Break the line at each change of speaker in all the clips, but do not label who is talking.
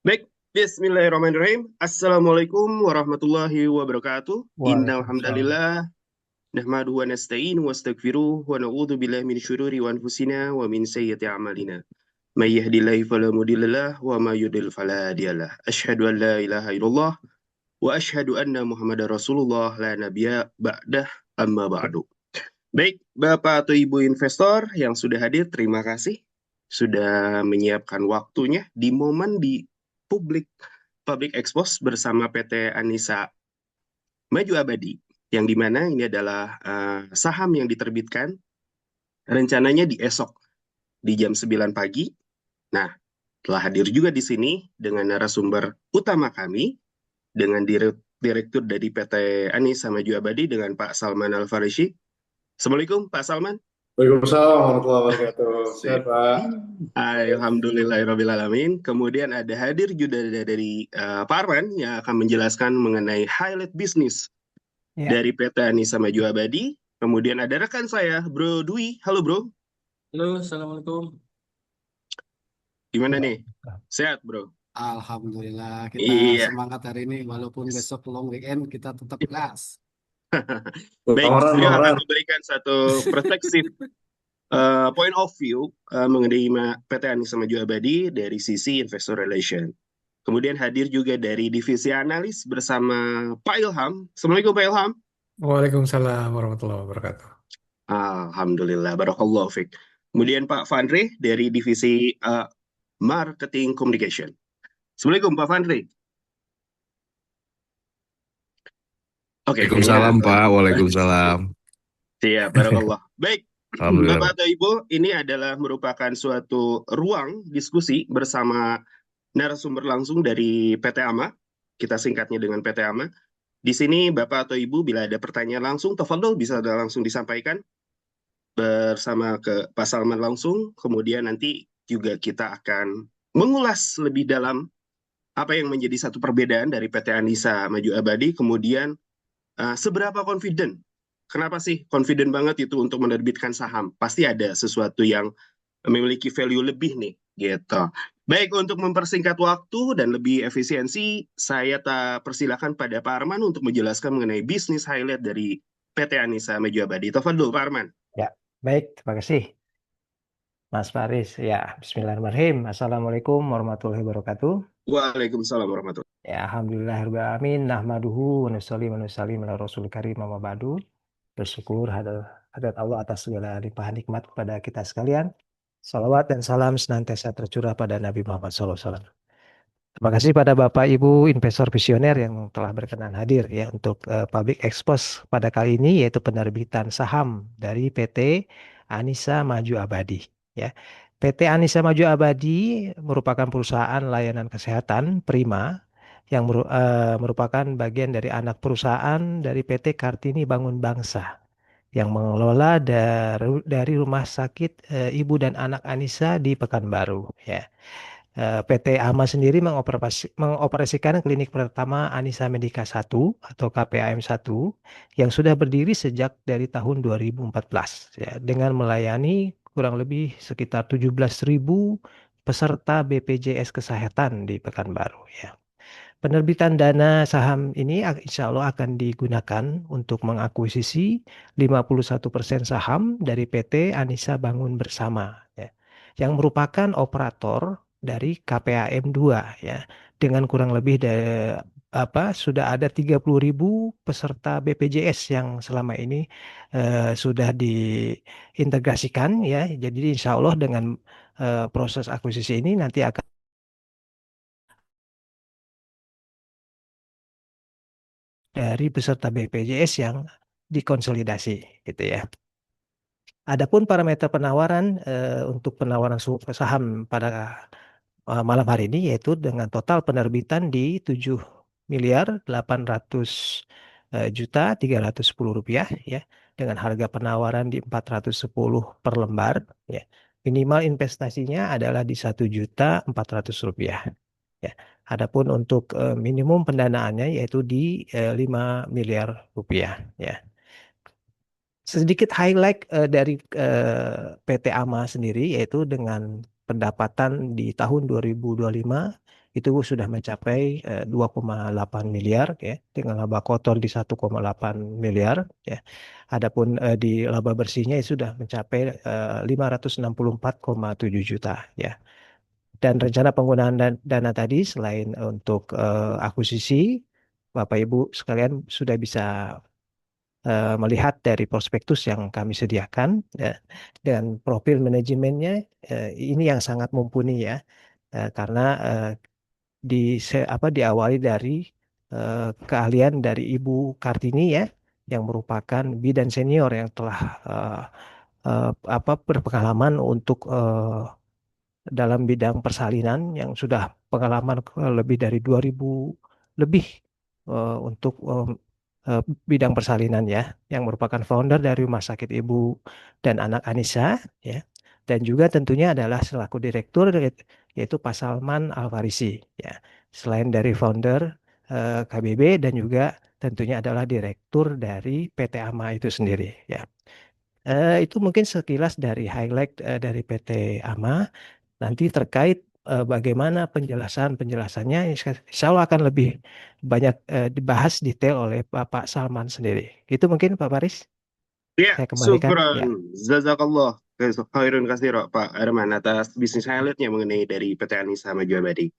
Baik, Bismillahirrahmanirrahim. Assalamualaikum warahmatullahi wabarakatuh. Innal
Waalaikumsalam.
hamdalillah nahmaduhu wa nasta'inu wa nastaghfiruh wa na'udzu billahi min syururi wa anfusina wa min sayyiati a'malina. May yahdihillahu fala mudhillalah wa may yudhlil fala hadiyalah. Asyhadu an la ilaha illallah wa asyhadu anna Muhammadar Rasulullah la nabiyya ba'dah amma ba'du. Baik, Bapak atau Ibu investor yang sudah hadir, terima kasih sudah menyiapkan waktunya di momen di publik Public Expose bersama PT Anissa Maju Abadi, yang dimana ini adalah saham yang diterbitkan rencananya di esok di jam 9 pagi. Nah, telah hadir juga di sini dengan narasumber utama kami, dengan Direktur dari PT Anissa Maju Abadi dengan Pak Salman Al-Farisi. Assalamualaikum Pak Salman.
Waalaikumsalam warahmatullahi wabarakatuh. Sehat,
Sip.
Pak.
Alhamdulillahirrahmanirrahim. Kemudian ada hadir juga dari Pak Arman yang akan menjelaskan mengenai highlight bisnis
Ya,
dari PT Anissa Maju Abadi. Kemudian ada rekan saya, Bro Dwi. Halo Bro,
Halo, Assalamualaikum.
gimana nih?
ya.
Sehat Bro?
Alhamdulillah, kita
Iya,
semangat hari ini. Walaupun besok long weekend, kita tetap gas.
baik.
Moran,
Beliau akan
moran.
memberikan satu perspektif point of view mengenai PT Anissa Maju Abadi dari sisi investor relation. Kemudian hadir juga dari divisi analis bersama Pak Ilham. Assalamualaikum Pak Ilham.
Waalaikumsalam warahmatullahi wabarakatuh.
Alhamdulillah, barakallahu fiik. Kemudian Pak Fandri dari divisi marketing communication. Assalamualaikum Pak Fandri. Oke, kayaknya
Waalaikumsalam Pak, Waalaikumsalam.
siap, barakallah. Baik,
Alhamdulillah.
Bapak atau Ibu, ini adalah merupakan suatu ruang diskusi bersama narasumber langsung dari PT AMA. Kita singkatnya dengan PT AMA. Di sini Bapak atau Ibu bila ada pertanyaan langsung, tafadhol bisa langsung disampaikan bersama ke Pak Salman langsung. Kemudian nanti juga kita akan mengulas lebih dalam apa yang menjadi satu perbedaan dari PT Anissa Maju Abadi, kemudian seberapa confident. Kenapa sih confident banget itu untuk menerbitkan saham? Pasti ada sesuatu yang memiliki value lebih nih, gitu. Baik, untuk mempersingkat waktu dan lebih efisiensi, saya persilakan pada Pak Arman untuk menjelaskan mengenai bisnis highlight dari PT Anissa Maju Abadi. Tafadhol Pak Arman.
Ya, baik, terima kasih Mas Faris. Ya, Bismillahirrahmanirrahim. Assalamualaikum warahmatullahi wabarakatuh.
Waalaikumsalam warahmatullahi.
Ya, Alhamdulillahirrahmanirrahim. Nahmaduhu wa nusalli ala rasul karim amma ba'du. Bersyukur hadrat Allah atas segala limpahan nikmat kepada kita sekalian. Salawat dan salam senantiasa tercurah pada Nabi Muhammad SAW. Terima kasih pada Bapak Ibu investor visioner yang telah berkenan hadir ya untuk public expose pada kali ini, yaitu penerbitan saham dari PT Anissa Maju Abadi ya. PT Anissa Maju Abadi merupakan perusahaan layanan kesehatan prima yang merupakan bagian dari anak perusahaan dari PT Kartini Bangun Bangsa yang mengelola dari Rumah Sakit Ibu dan Anak Anissa di Pekanbaru ya. PT AMA sendiri mengoperasikan klinik pertama Anissa Medika 1 atau KPAM 1 yang sudah berdiri sejak dari tahun 2014 ya, dengan melayani kurang lebih sekitar 17.000 peserta BPJS Kesehatan di Pekanbaru ya. Penerbitan dana saham ini insya Allah akan digunakan untuk mengakuisisi 51% saham dari PT Anissa Bangun Bersama ya, yang merupakan operator dari KPAM 2 ya, dengan kurang lebih sudah ada 30.000 peserta BPJS yang selama ini sudah diintegrasikan ya. Jadi insya Allah dengan proses akuisisi ini nanti akan dari peserta BPJS yang dikonsolidasi gitu ya. Adapun parameter penawaran untuk penawaran saham pada malam hari ini yaitu dengan total penerbitan di 7.800.310.000 rupiah ya, dengan harga penawaran di 410 per lembar ya. Minimal investasinya adalah di 1.400.000 rupiah ya. Adapun untuk minimum pendanaannya yaitu di 5 miliar rupiah ya. Sedikit highlight dari PT AMA sendiri yaitu dengan pendapatan di tahun 2025 itu sudah mencapai 2,8 miliar ya, dengan laba kotor di 1,8 miliar ya. Adapun di laba bersihnya sudah mencapai 564,7 juta ya. Dan rencana penggunaan dana tadi selain untuk akuisisi, Bapak Ibu sekalian sudah bisa melihat dari prospektus yang kami sediakan ya, dan profil manajemennya ini yang sangat mumpuni ya, karena diawali dari keahlian dari Ibu Kartini ya, yang merupakan bidan senior yang telah berpengalaman untuk dalam bidang persalinan, yang sudah pengalaman lebih dari 2000 lebih untuk bidang persalinan ya, yang merupakan founder dari Rumah Sakit Ibu dan Anak Anissa ya, dan juga tentunya adalah selaku direktur yaitu Pak Salman Alfarisi ya, selain dari founder KBB, dan juga tentunya adalah direktur dari PT AMA itu sendiri ya. Itu mungkin sekilas dari highlight dari PT AMA. Nanti terkait bagaimana penjelasannya, insya Allah akan lebih banyak dibahas detail oleh Bapak Salman sendiri. Itu mungkin Pak Faris,
Ya,
saya kembalikan.
syukran.
Ya.
Jazakallah. Khairun katsira, Pak Arman, atas bisnis highlight-nya mengenai dari PT Anissa Maju Abadi.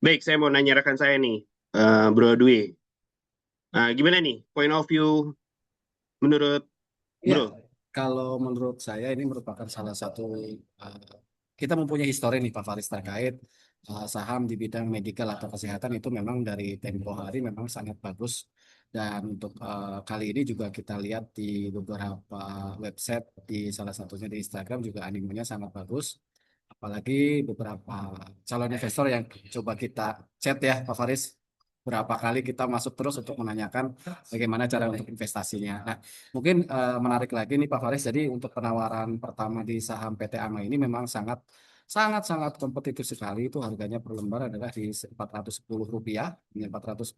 Baik, saya mau nanya rekan saya nih, Bro Dwi. Gimana nih, point of view menurut
Ya,
Bro?
kalau menurut saya ini merupakan salah satu kita mempunyai histori nih Pak Faris terkait saham di bidang medical atau kesehatan itu memang dari tempo hari memang sangat bagus, dan untuk kali ini juga kita lihat di beberapa website, di salah satunya di Instagram juga animenya sangat bagus, apalagi beberapa calon investor yang coba kita chat ya Pak Faris, berapa kali kita masuk terus untuk menanyakan bagaimana cara untuk investasinya. Nah, mungkin menarik lagi nih Pak Faris, jadi untuk penawaran pertama di saham PT AMA ini memang sangat kompetitif sekali. Itu harganya per lembar adalah di Rp410, ini Rp410,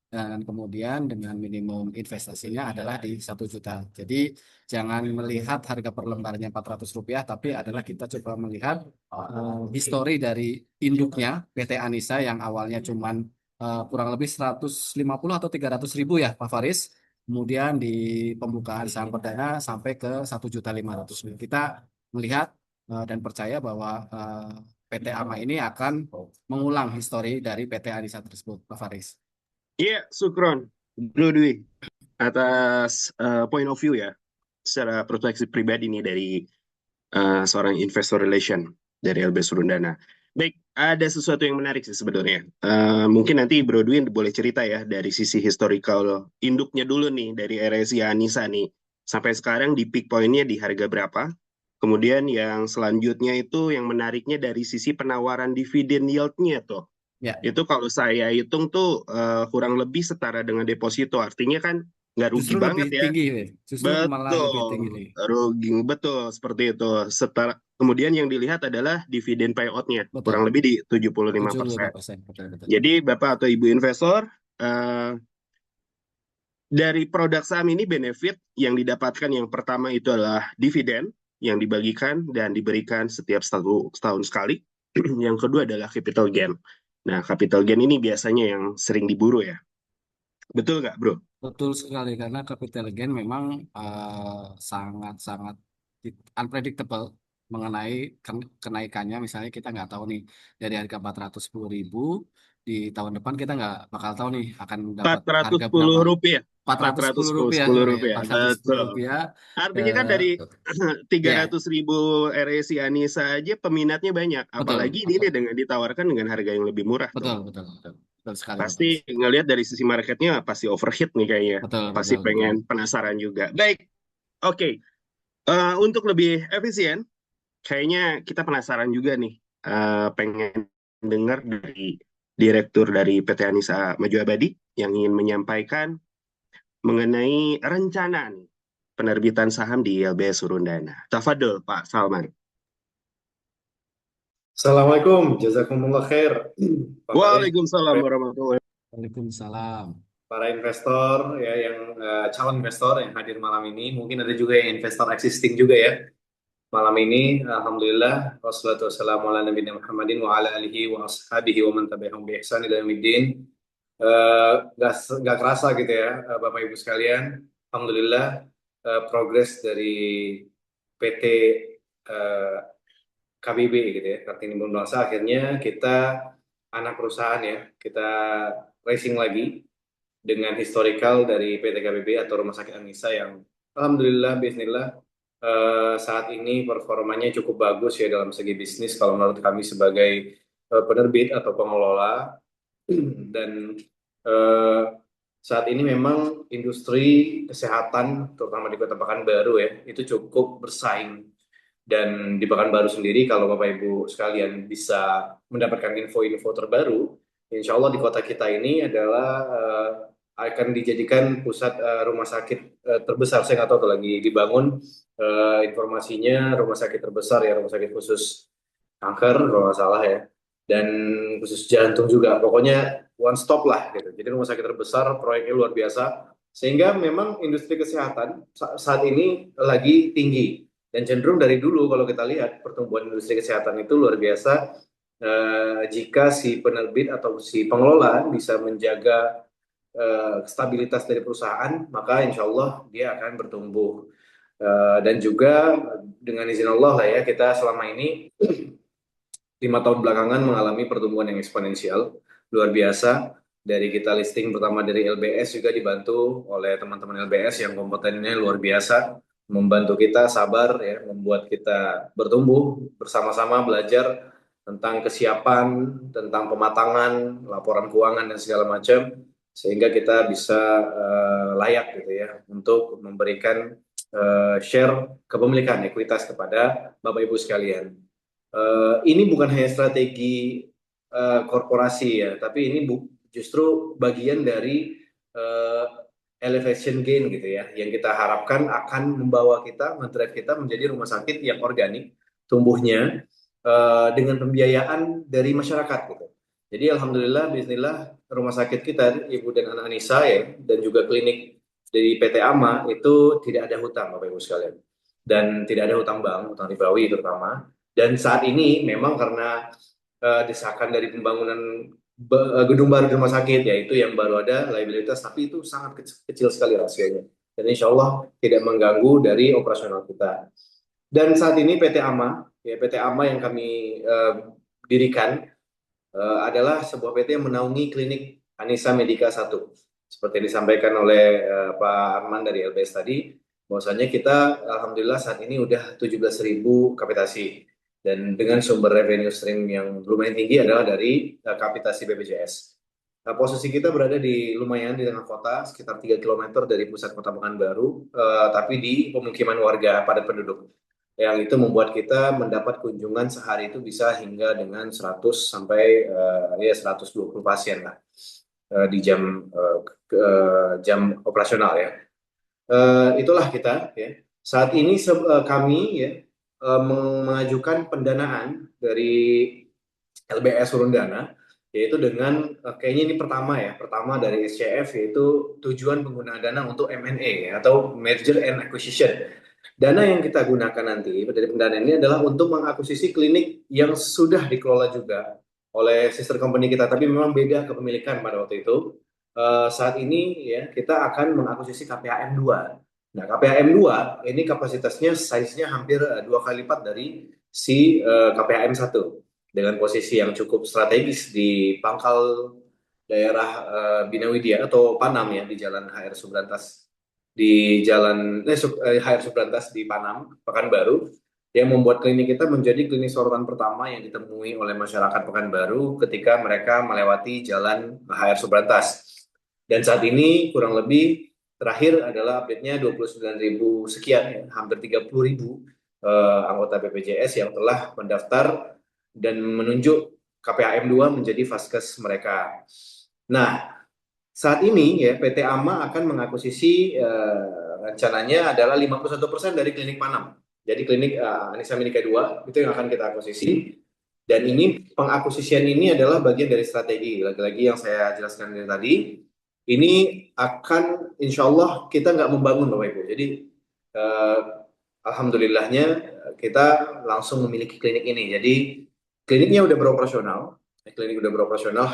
dan kemudian dengan minimum investasinya adalah di 1 juta. Jadi jangan melihat harga per lembarnya Rp400, tapi adalah kita coba melihat histori dari induknya PT Anissa yang awalnya cuman kurang lebih 150 atau 300 ribu ya Pak Faris. Kemudian di pembukaan saham perdana sampai ke 1.500.000. Kita melihat dan percaya bahwa PT AMA ini akan mengulang histori dari PT Anissa tersebut, Pak Faris.
Iya, syukron Bro Dwi atas point of view ya, secara perspektif pribadi nih dari seorang investor relation dari LB Surundana. Baik, ada sesuatu yang menarik sih sebenarnya. Mungkin nanti Bro Dwi boleh cerita ya dari sisi historical induknya dulu nih, dari RSI Anissa nih, sampai sekarang di peak point-nya di harga berapa. Kemudian yang selanjutnya itu yang menariknya dari sisi penawaran dividen yield-nya tuh.
Ya,
Itu kalau saya hitung tuh kurang lebih setara dengan deposito. Artinya kan nggak rugi
justru lebih
banget ya.
tinggi, justru malah lebih tinggi
Betul,
nih.
rugi betul seperti itu. Kemudian yang dilihat adalah dividen payout-nya kurang
Betul,
lebih di 75%.
75%. Betul, betul.
Jadi Bapak atau Ibu investor, dari produk saham ini benefit yang didapatkan yang pertama itu adalah dividen yang dibagikan dan diberikan setiap setahun sekali. Yang kedua adalah capital gain. Nah, capital gain ini biasanya yang sering diburu ya. Betul nggak, Bro?
Betul sekali, karena capital gain memang sangat-sangat unpredictable mengenai kenaikannya. Misalnya kita nggak tahu nih, dari harga 410.000 di tahun depan kita nggak bakal tahu nih akan dapat harga berapa.
Rp410.
Rp410, sorry,
Rp410. Betul.
Rp410.
Artinya kan dari 300.000 RSI Anissa aja peminatnya banyak. Apalagi ini dengan ditawarkan dengan harga yang lebih murah tuh.
Betul sekali.
Pasti ngelihat dari sisi marketnya pasti overheat nih kayaknya. Pasti pengen penasaran juga. Baik, oke. Untuk lebih efisien, kayaknya kita penasaran juga nih. Pengen dengar dari direktur dari PT Anissa Maju Abadi yang ingin menyampaikan mengenai rencana nih, penerbitan saham di LBS Surundana. Tafadol, Pak Salman.
Assalamualaikum, jazakumullah khair.
Waalaikumsalam warahmatullahi wabarakatuh.
Waalaikumsalam.
Para investor ya, yang calon investor yang hadir malam ini, mungkin ada juga yang investor existing juga ya. malam ini. Alhamdulillah, wassalatu wassalamu ala nabiyina Muhammadin wa ala alihi wa ashabihi wa man tabi'ahum bi ihsan ila yaumiddin. Gak kerasa gitu ya, Bapak Ibu sekalian. Alhamdulillah, progres dari PT eh, KBB gitu ya, Kartini Bangsa, akhirnya kita anak perusahaan ya, kita racing lagi dengan historical dari PT KBB atau Rumah Sakit Anissa yang alhamdulillah, bismillah, saat ini performanya cukup bagus ya dalam segi bisnis kalau menurut kami sebagai penerbit atau pengelola. Dan eh, saat ini memang industri kesehatan terutama di Kota Pekanbaru ya itu cukup bersaing. Dan di Pekanbaru sendiri, kalau Bapak Ibu sekalian bisa mendapatkan info-info terbaru, insya Allah di kota kita ini adalah akan dijadikan pusat rumah sakit terbesar. Saya nggak tahu tuh lagi dibangun informasinya rumah sakit terbesar ya, rumah sakit khusus kanker kalau nggak salah ya, dan khusus jantung juga. Pokoknya one stop lah gitu. Jadi rumah sakit terbesar, proyeknya luar biasa. Sehingga memang industri kesehatan saat ini lagi tinggi. Dan cenderung dari dulu kalau kita lihat pertumbuhan industri kesehatan itu luar biasa. Jika si penerbit atau si pengelola bisa menjaga stabilitas dari perusahaan, maka insya Allah dia akan bertumbuh. Dan juga dengan izin Allah lah ya, kita selama ini 5 tahun belakangan mengalami pertumbuhan yang eksponensial, luar biasa. Dari kita listing pertama dari LBS juga dibantu oleh teman-teman LBS yang kompetennya luar biasa, membantu kita sabar ya, membuat kita bertumbuh bersama-sama, belajar tentang kesiapan, tentang pematangan, laporan keuangan dan segala macam, sehingga kita bisa layak gitu ya untuk memberikan share kepemilikan ekuitas kepada Bapak Ibu sekalian. Ini bukan hanya strategi korporasi ya, tapi ini justru bagian dari elevation gain gitu ya, yang kita harapkan akan membawa kita, mendrive kita menjadi rumah sakit yang organik tumbuhnya dengan pembiayaan dari masyarakat gitu. Jadi alhamdulillah, bismillah, rumah sakit kita, Ibu dan Anak Anissa ya, dan juga klinik dari PT AMA itu tidak ada hutang Bapak Ibu sekalian, dan tidak ada hutang bank, hutang ribawi terutama. Dan saat ini memang karena desakan dari pembangunan gedung baru di rumah sakit, yaitu yang baru ada liabilitas, tapi itu sangat kecil sekali rasionya. Dan insya Allah tidak mengganggu dari operasional kita. Dan saat ini PT AMA, ya PT AMA yang kami dirikan adalah sebuah PT yang menaungi klinik Anissa Medica 1. Seperti yang disampaikan oleh Pak Arman dari LBS tadi, bahwasanya kita alhamdulillah saat ini udah 17.000 kapitasi. Dan dengan sumber revenue stream yang lumayan tinggi adalah dari kapitasi BPJS. Nah, posisi kita berada di lumayan di tengah kota, sekitar 3 km dari pusat kota Pekanbaru, tapi di pemukiman warga padat penduduk. Yang itu membuat kita mendapat kunjungan sehari itu bisa hingga dengan 100 sampai 120 pasien lah di jam operasional ya. Itulah kita ya. Saat ini kami ya mengajukan pendanaan dari LBS turun dana, yaitu dengan kayaknya ini pertama dari SCF, yaitu tujuan penggunaan dana untuk M&A ya, atau Merger and Acquisition. Dana yang kita gunakan nanti dari pendanaan ini adalah untuk mengakuisisi klinik yang sudah dikelola juga oleh sister company kita, tapi memang beda kepemilikan pada waktu itu. Saat ini ya kita akan mengakuisisi KPAM 2. Nah, KPAM 2 ini kapasitasnya size-nya hampir 2 kali lipat dari si KPAM 1 dengan posisi yang cukup strategis di pangkal daerah Bina Widya atau Panam ya, di Jalan HR Subrantas di Jalan HR Subrantas di Panam, Pekanbaru, yang membuat klinik kita menjadi klinik sorotan pertama yang ditemui oleh masyarakat Pekanbaru ketika mereka melewati Jalan HR Subrantas. Dan saat ini kurang lebih terakhir adalah update-nya 29.000 sekian, ya, hampir 30.000 anggota BPJS yang telah mendaftar dan menunjuk KPAM 2 menjadi vaskes mereka. Nah, saat ini ya PT AMA akan mengakuisisi rencananya adalah 51% dari klinik Panam. Jadi klinik Anissa Medica 2 itu yang akan kita akuisisi. Dan ini pengakuisisian ini adalah bagian dari strategi. Lagi-lagi yang saya jelaskan dari tadi, ini akan insya Allah kita nggak membangun Bapak Ibu. Jadi alhamdulillahnya kita langsung memiliki klinik ini. Jadi kliniknya udah beroperasional,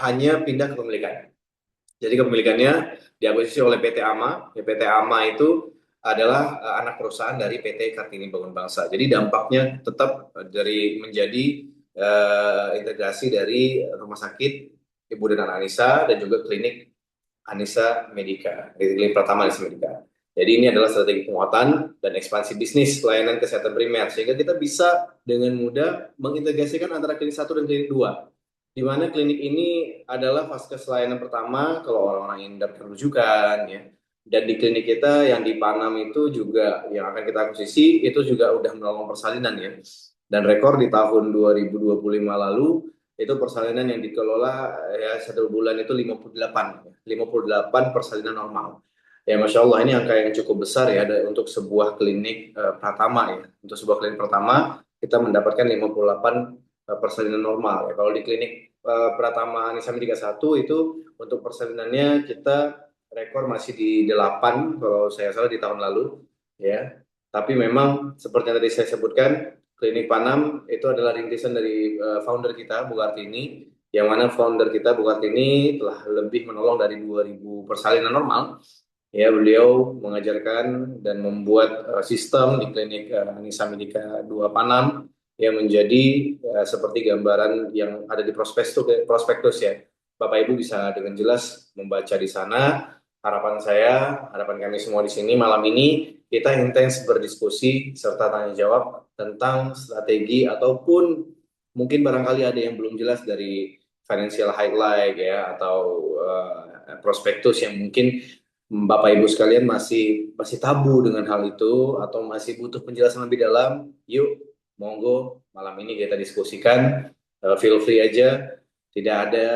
hanya pindah ke pemilikan. Jadi kepemilikannya diakuisisi oleh PT AMA. Ya, PT AMA itu adalah anak perusahaan dari PT Kartini Bangun Bangsa. Jadi dampaknya tetap dari menjadi integrasi dari rumah sakit Ibu dan Anak Anissa dan juga klinik Anissa Medika, klinik pertama Anissa Medika. Jadi ini adalah strategi penguatan dan ekspansi bisnis pelayanan kesehatan primer, sehingga kita bisa dengan mudah mengintegrasikan antara klinik 1 dan klinik 2. Di mana klinik ini adalah vaskes layanan pertama kalau orang-orang yang dapat rujukan, ya. Dan di klinik kita yang di Panam itu juga yang akan kita akuisisi itu juga udah menolong persalinan, ya. Dan rekor di tahun 2025 lalu itu persalinan yang dikelola ya 1 bulan itu 58 persalinan normal. Ya Masya Allah, ini angka yang cukup besar ya untuk sebuah klinik Pratama, ya. Untuk sebuah klinik pertama kita mendapatkan 58 persalinan normal, ya. Kalau di klinik Pratama Anissa Medika 1 itu untuk persalinannya kita rekor masih di 8 kalau saya salah di tahun lalu, ya. Tapi memang seperti yang tadi saya sebutkan, klinik Panam itu adalah rintisan dari founder kita Bu Kartini, yang mana founder kita Bu Kartini telah lebih menolong dari 2000 persalinan normal. Ya, beliau mengajarkan dan membuat sistem di klinik Anissa Medika 2 Panam yang menjadi seperti gambaran yang ada di prospektus, ya. Bapak Ibu bisa dengan jelas membaca di sana. Harapan kami semua di sini malam ini kita intens berdiskusi serta tanya jawab tentang strategi ataupun mungkin barangkali ada yang belum jelas dari financial highlight, ya, atau prospektus yang mungkin Bapak Ibu sekalian masih tabu dengan hal itu atau masih butuh penjelasan lebih dalam. Yuk, monggo malam ini kita diskusikan. Feel free aja. Tidak ada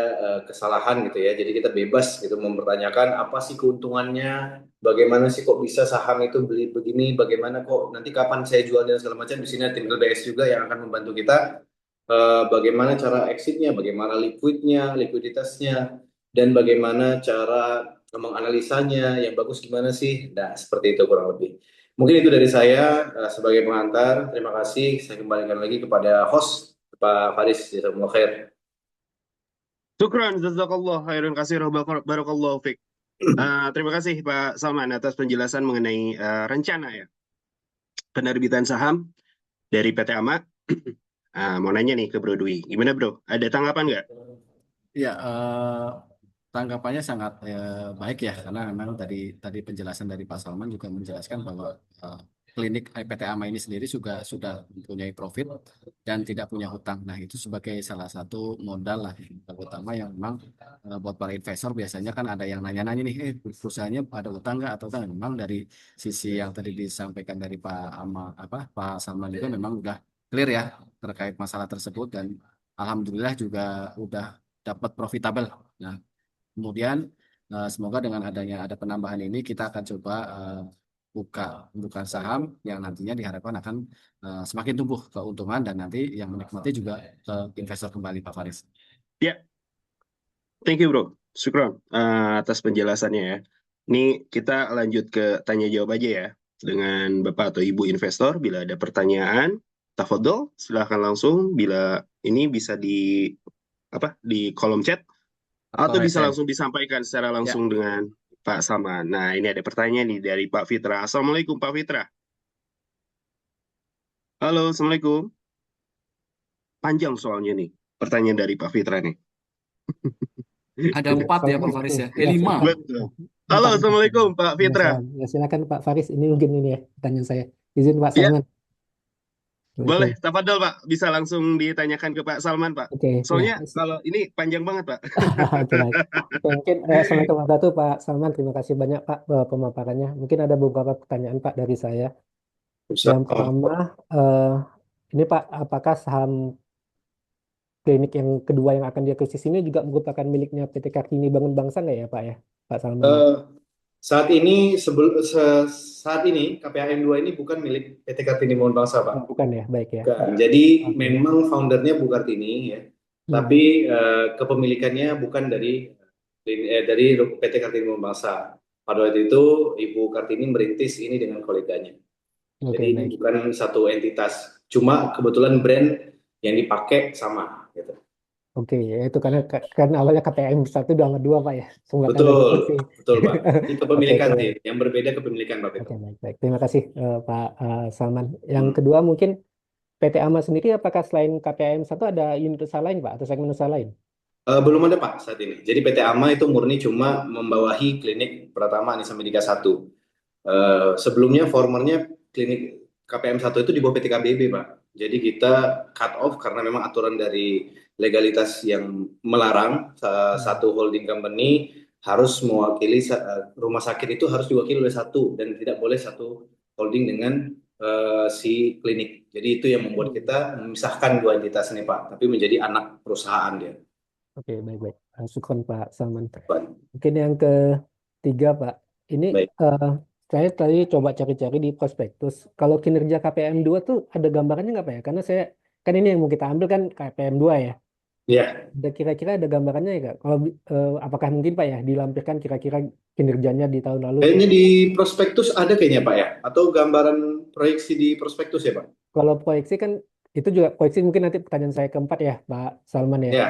kesalahan gitu ya. Jadi kita bebas gitu mempertanyakan apa sih keuntungannya, bagaimana sih kok bisa saham itu beli begini, bagaimana kok nanti kapan saya jual dan segala macam. Di sini tim LBS juga yang akan membantu kita. Bagaimana cara exitnya, bagaimana likuiditasnya, dan bagaimana cara menganalisanya, yang bagus gimana sih. Nah, seperti itu kurang lebih. Mungkin itu dari saya sebagai pengantar. Terima kasih. Saya kembalikan lagi kepada host Pak Faris. Jazakumullah khair.
Syukran, jazakallah khairan katsira, barakallahu fiik. Terima kasih Pak Salman atas penjelasan mengenai rencana, ya, penerbitan saham dari PT AMA. Mau nanya nih ke Bro Dwi, gimana Bro? Ada tanggapan nggak?
Ya, tanggapannya sangat baik ya, karena memang tadi penjelasan dari Pak Salman juga menjelaskan bahwa klinik PT AMA ini sendiri juga sudah mempunyai profit dan tidak punya hutang. Nah, itu sebagai salah satu modal lah utama yang memang buat para investor biasanya kan ada yang nanya-nanya nih, perusahaannya ada hutang nggak atau enggak. Memang dari sisi yang tadi disampaikan dari Pak Salman juga memang udah clear ya terkait masalah tersebut, dan alhamdulillah juga udah dapat profitable. Nah, kemudian semoga dengan ada penambahan ini kita akan coba buka saham yang nantinya diharapkan akan semakin tumbuh keuntungan dan nanti yang menikmati juga ke investor kembali, Pak Faris.
Ya, thank you Bro. Syukran atas penjelasannya, ya. Ini kita lanjut ke tanya jawab aja ya dengan Bapak atau Ibu investor. Bila ada pertanyaan, tafadhol, silahkan langsung. Bila ini bisa di kolom chat atau bisa langsung disampaikan secara langsung dengan Pak Salman. Nah, ini ada pertanyaan nih dari Pak Fitra. Assalamualaikum Pak Fitra. Halo, Assalamualaikum. Panjang soalnya nih, pertanyaan dari Pak Fitra nih.
Ada 4 ya Pak Faris ya? 5.
Betul. Halo, Assalamualaikum Pak Fitra.
Ya, silakan Pak Faris, ini mungkin ini ya pertanyaan saya. Izin Pak Salman.
Boleh, tafadhol Pak, bisa langsung ditanyakan ke Pak Salman Pak.
Oke,
soalnya kalau ini panjang banget Pak.
Oke, mungkin Assalamualaikum warahmatullahi wabarakatuh Pak Salman, terima kasih banyak Pak pemaparannya. Mungkin ada beberapa pertanyaan Pak dari saya. Yang pertama, ini Pak, apakah saham klinik yang kedua yang akan diakuisisi ini juga merupakan miliknya PT Kartini Bangun Bangsa nggak ya Pak, ya Pak Salman?
Saat ini KPAM 2 ini bukan milik PT Kartini Bangun Bangsa, Pak.
Bukan ya, baik ya.
Bukan. Jadi memang foundernya Bu Kartini, ya. Tapi kepemilikannya bukan dari PT Kartini Bangun Bangsa. Pada waktu itu Ibu Kartini merintis ini dengan koleganya.
Oke,
Jadi
baik.
bukan satu entitas. Cuma kebetulan brand yang dipakai sama gitu.
Oke, ya itu karena awalnya KPM 1 sama 2 Pak ya. Semoga ada
Betul,
diskusi.
betul Pak. Ini
Oke,
kepemilikan
itu.
sih, yang berbeda kepemilikan Pak itu.
Oke, baik, baik. Terima kasih Pak Salman. Yang
Hmm.
kedua mungkin PT AMA sendiri apakah selain KPM 1 ada unit usaha lain Pak atau segmen usaha lain?
Belum ada Pak saat ini. Jadi PT AMA itu murni cuma membawahi klinik Pratama Anissa Medika 1. Sebelumnya formernya klinik KPM 1 itu di bawah PT KBB Pak. Jadi kita cut off karena memang aturan dari legalitas yang melarang satu holding company harus mewakili rumah sakit itu harus diwakili oleh satu dan tidak boleh satu holding dengan si klinik. Jadi itu yang membuat kita memisahkan dua entitas ini Pak, tapi menjadi anak perusahaan dia.
Oke, baik, baik. Syukron Pak Salman.
Pak.
Mungkin yang ketiga Pak, ini
Baik.
saya tadi coba cari-cari di prospektus. Kalau kinerja KPM 2 tuh ada gambarannya nggak Pak ya? Karena saya kan ini yang mau kita ambil kan KPM 2 ya.
Ya,
Kira-kira ada gambarannya ya Kak? Kalau apakah mungkin Pak ya dilampirkan kira-kira kinerjanya di tahun lalu?
kayaknya di prospektus ada kayaknya Pak ya, atau gambaran proyeksi di prospektus ya Pak?
Kalau proyeksi kan itu juga proyeksi mungkin nanti pertanyaan saya keempat ya Pak Salman ya.
Ya,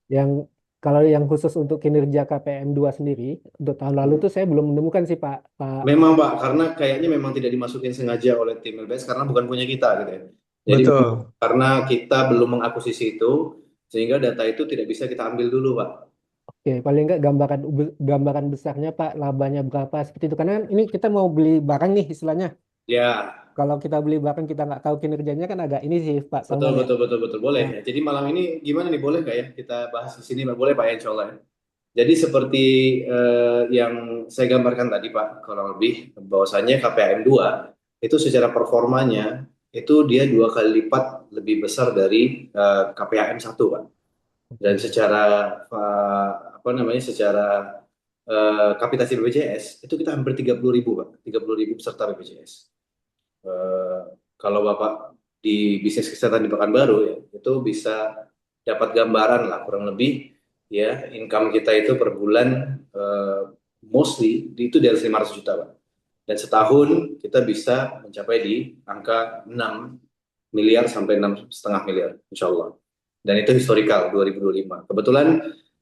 Yang kalau yang khusus untuk kinerja KPM 2 sendiri untuk tahun lalu tuh saya belum menemukan sih Pak.
memang Pak, karena kayaknya memang tidak dimasukin sengaja oleh tim LBS karena bukan punya kita gitu ya. Jadi
Betul.
karena kita belum mengakuisisi itu, sehingga data itu tidak bisa kita ambil dulu Pak.
Oke, paling enggak gambaran besarnya Pak, labanya berapa seperti itu. Karena kan ini kita mau beli barang nih istilahnya.
Ya,
Kalau kita beli barang kita nggak tahu kinerjanya kan agak ini sih Pak
betul,
Salman ya.
betul, betul, betul. Boleh
Nah,
ya. Jadi malam ini gimana nih, boleh nggak ya kita bahas di sini Pak? Boleh Pak ya, insya Allah ya. Jadi seperti yang saya gambarkan tadi Pak, kurang lebih bahwasannya KPAM 2 itu secara performanya itu dia 2 kali lipat lebih besar dari KPAM 1 Pak. Dan secara apa namanya, secara kapitasi BPJS itu kita hampir 30.000 Pak, 30.000 peserta BPJS. Eh, Kalau Bapak di bisnis kesehatan di Pekanbaru ya, itu bisa dapat gambaran lah kurang lebih ya, income kita itu per bulan mostly itu di atas 500 juta Pak. Dan setahun kita bisa mencapai di angka 6 miliar sampai 6,5 miliar insya Allah. Dan itu historical 2025. Kebetulan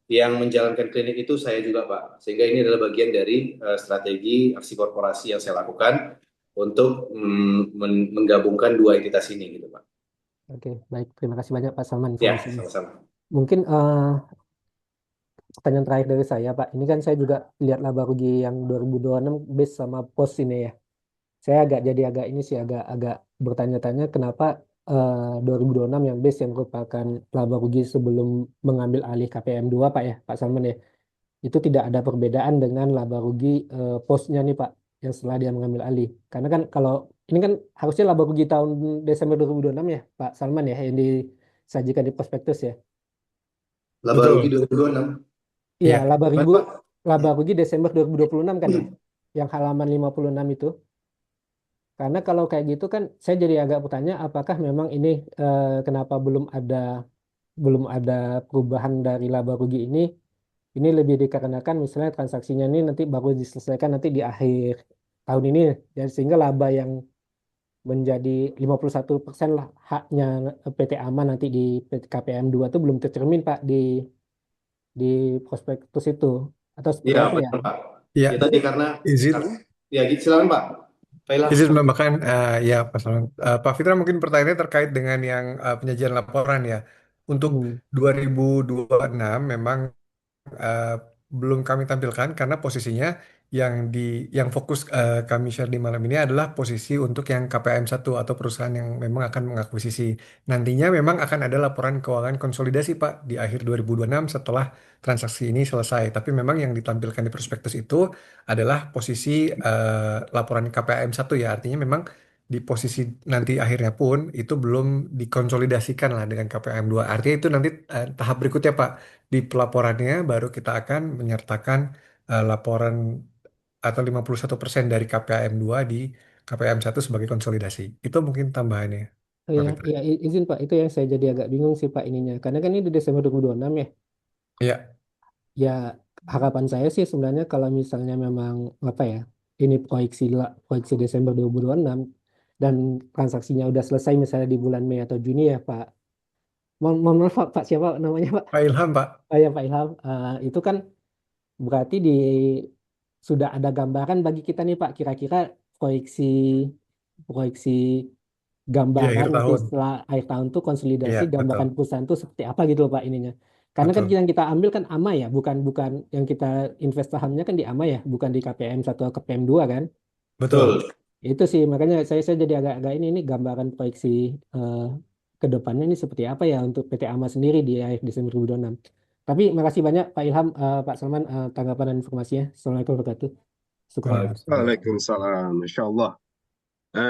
yang menjalankan klinik itu saya juga Pak. Sehingga ini adalah bagian dari strategi aksi korporasi yang saya lakukan untuk menggabungkan dua entitas ini gitu Pak.
oke, baik. Terima kasih banyak Pak Salman
Ya,
informasinya.
sama-sama.
Mungkin pertanyaan terakhir dari saya Pak. Ini kan saya juga lihat laba rugi yang 2026 base sama pos ini ya. Saya agak ini sih agak bertanya-tanya kenapa 2026 yang base yang merupakan laba rugi sebelum mengambil alih KPM 2 Pak ya, Pak Salman ya. Itu tidak ada perbedaan dengan laba rugi posnya nih Pak yang setelah dia mengambil alih. Karena kan kalau ini kan harusnya laba rugi tahun Desember 2026 ya Pak Salman ya yang disajikan di prospektus ya.
Laba
Betul.
rugi 2026.
Iya,
Iya.
laba rugi Desember 2026 kan ya. Yang halaman 56 itu. Karena kalau kayak gitu kan saya jadi agak bertanya apakah memang ini kenapa belum ada perubahan dari laba rugi ini lebih dikarenakan misalnya transaksinya ini nanti baru diselesaikan nanti di akhir tahun ini dan sehingga laba yang menjadi 51% lah haknya PT AMA nanti di PT KPM 2 itu belum tercermin Pak di prospektus itu atau seperti
Iya,
apa ya?
betul Pak.
Iya.
Ya tadi karena
Izin
ya silakan Pak. Baiklah.
izin menambahkan ya Pak Salman. Pak Fitra mungkin pertanyaannya terkait dengan yang penyajian laporan ya. Untuk 2026 memang eh, belum kami tampilkan karena posisinya yang fokus kami share di malam ini adalah posisi untuk yang KPM 1 atau perusahaan yang memang akan mengakuisisi. Nantinya memang akan ada laporan keuangan konsolidasi Pak di akhir 2026 setelah transaksi ini selesai. Tapi memang yang ditampilkan di prospektus itu adalah posisi laporan KPM 1 ya. Artinya memang di posisi nanti akhirnya pun itu belum dikonsolidasikan lah dengan KPM 2. Artinya itu nanti tahap berikutnya Pak. Di pelaporannya baru kita akan menyertakan laporan atau 51% dari KPAM 2 di KPAM 1 sebagai konsolidasi. Itu mungkin tambahannya,
Oh
Pak
ya,
Fitra.
ya izin Pak, itu yang saya jadi agak bingung sih Pak ininya. Karena kan ini di Desember 2026 ya.
Iya,
Ya harapan saya sih sebenarnya kalau misalnya memang apa ya, ini proyeksi Desember 2026
dan transaksinya udah selesai misalnya di bulan Mei atau Juni ya Pak. Mohon maaf Pak, siapa namanya Pak?
Pak Ilham, Pak.
Oh ya Pak Ilham. Itu kan berarti sudah ada gambaran bagi kita nih Pak, kira-kira proyeksi proyeksi
Di
gambaran
akhir
nanti
tahun.
setelah akhir tahun tuh
Iya,
konsolidasi
betul.
gambaran perusahaan tuh seperti apa gitu loh Pak ininya. Karena kan
Betul.
yang kita ambil kan AMA ya, bukan bukan yang kita invest sahamnya kan di AMA ya, bukan di KPM 1 atau KPM 2 kan.
Betul.
Itu sih makanya saya jadi agak-agak ini gambaran proyeksi eh, ke depannya ini seperti apa ya untuk PT AMA sendiri di akhir Desember 2026. Tapi makasih banyak Pak Ilham, Pak Salman, tanggapan dan informasinya. Assalamualaikum warahmatullahi wabarakatuh. Syukran.
Waalaikumsalam.
Waalaikumsalam. Masya Allah.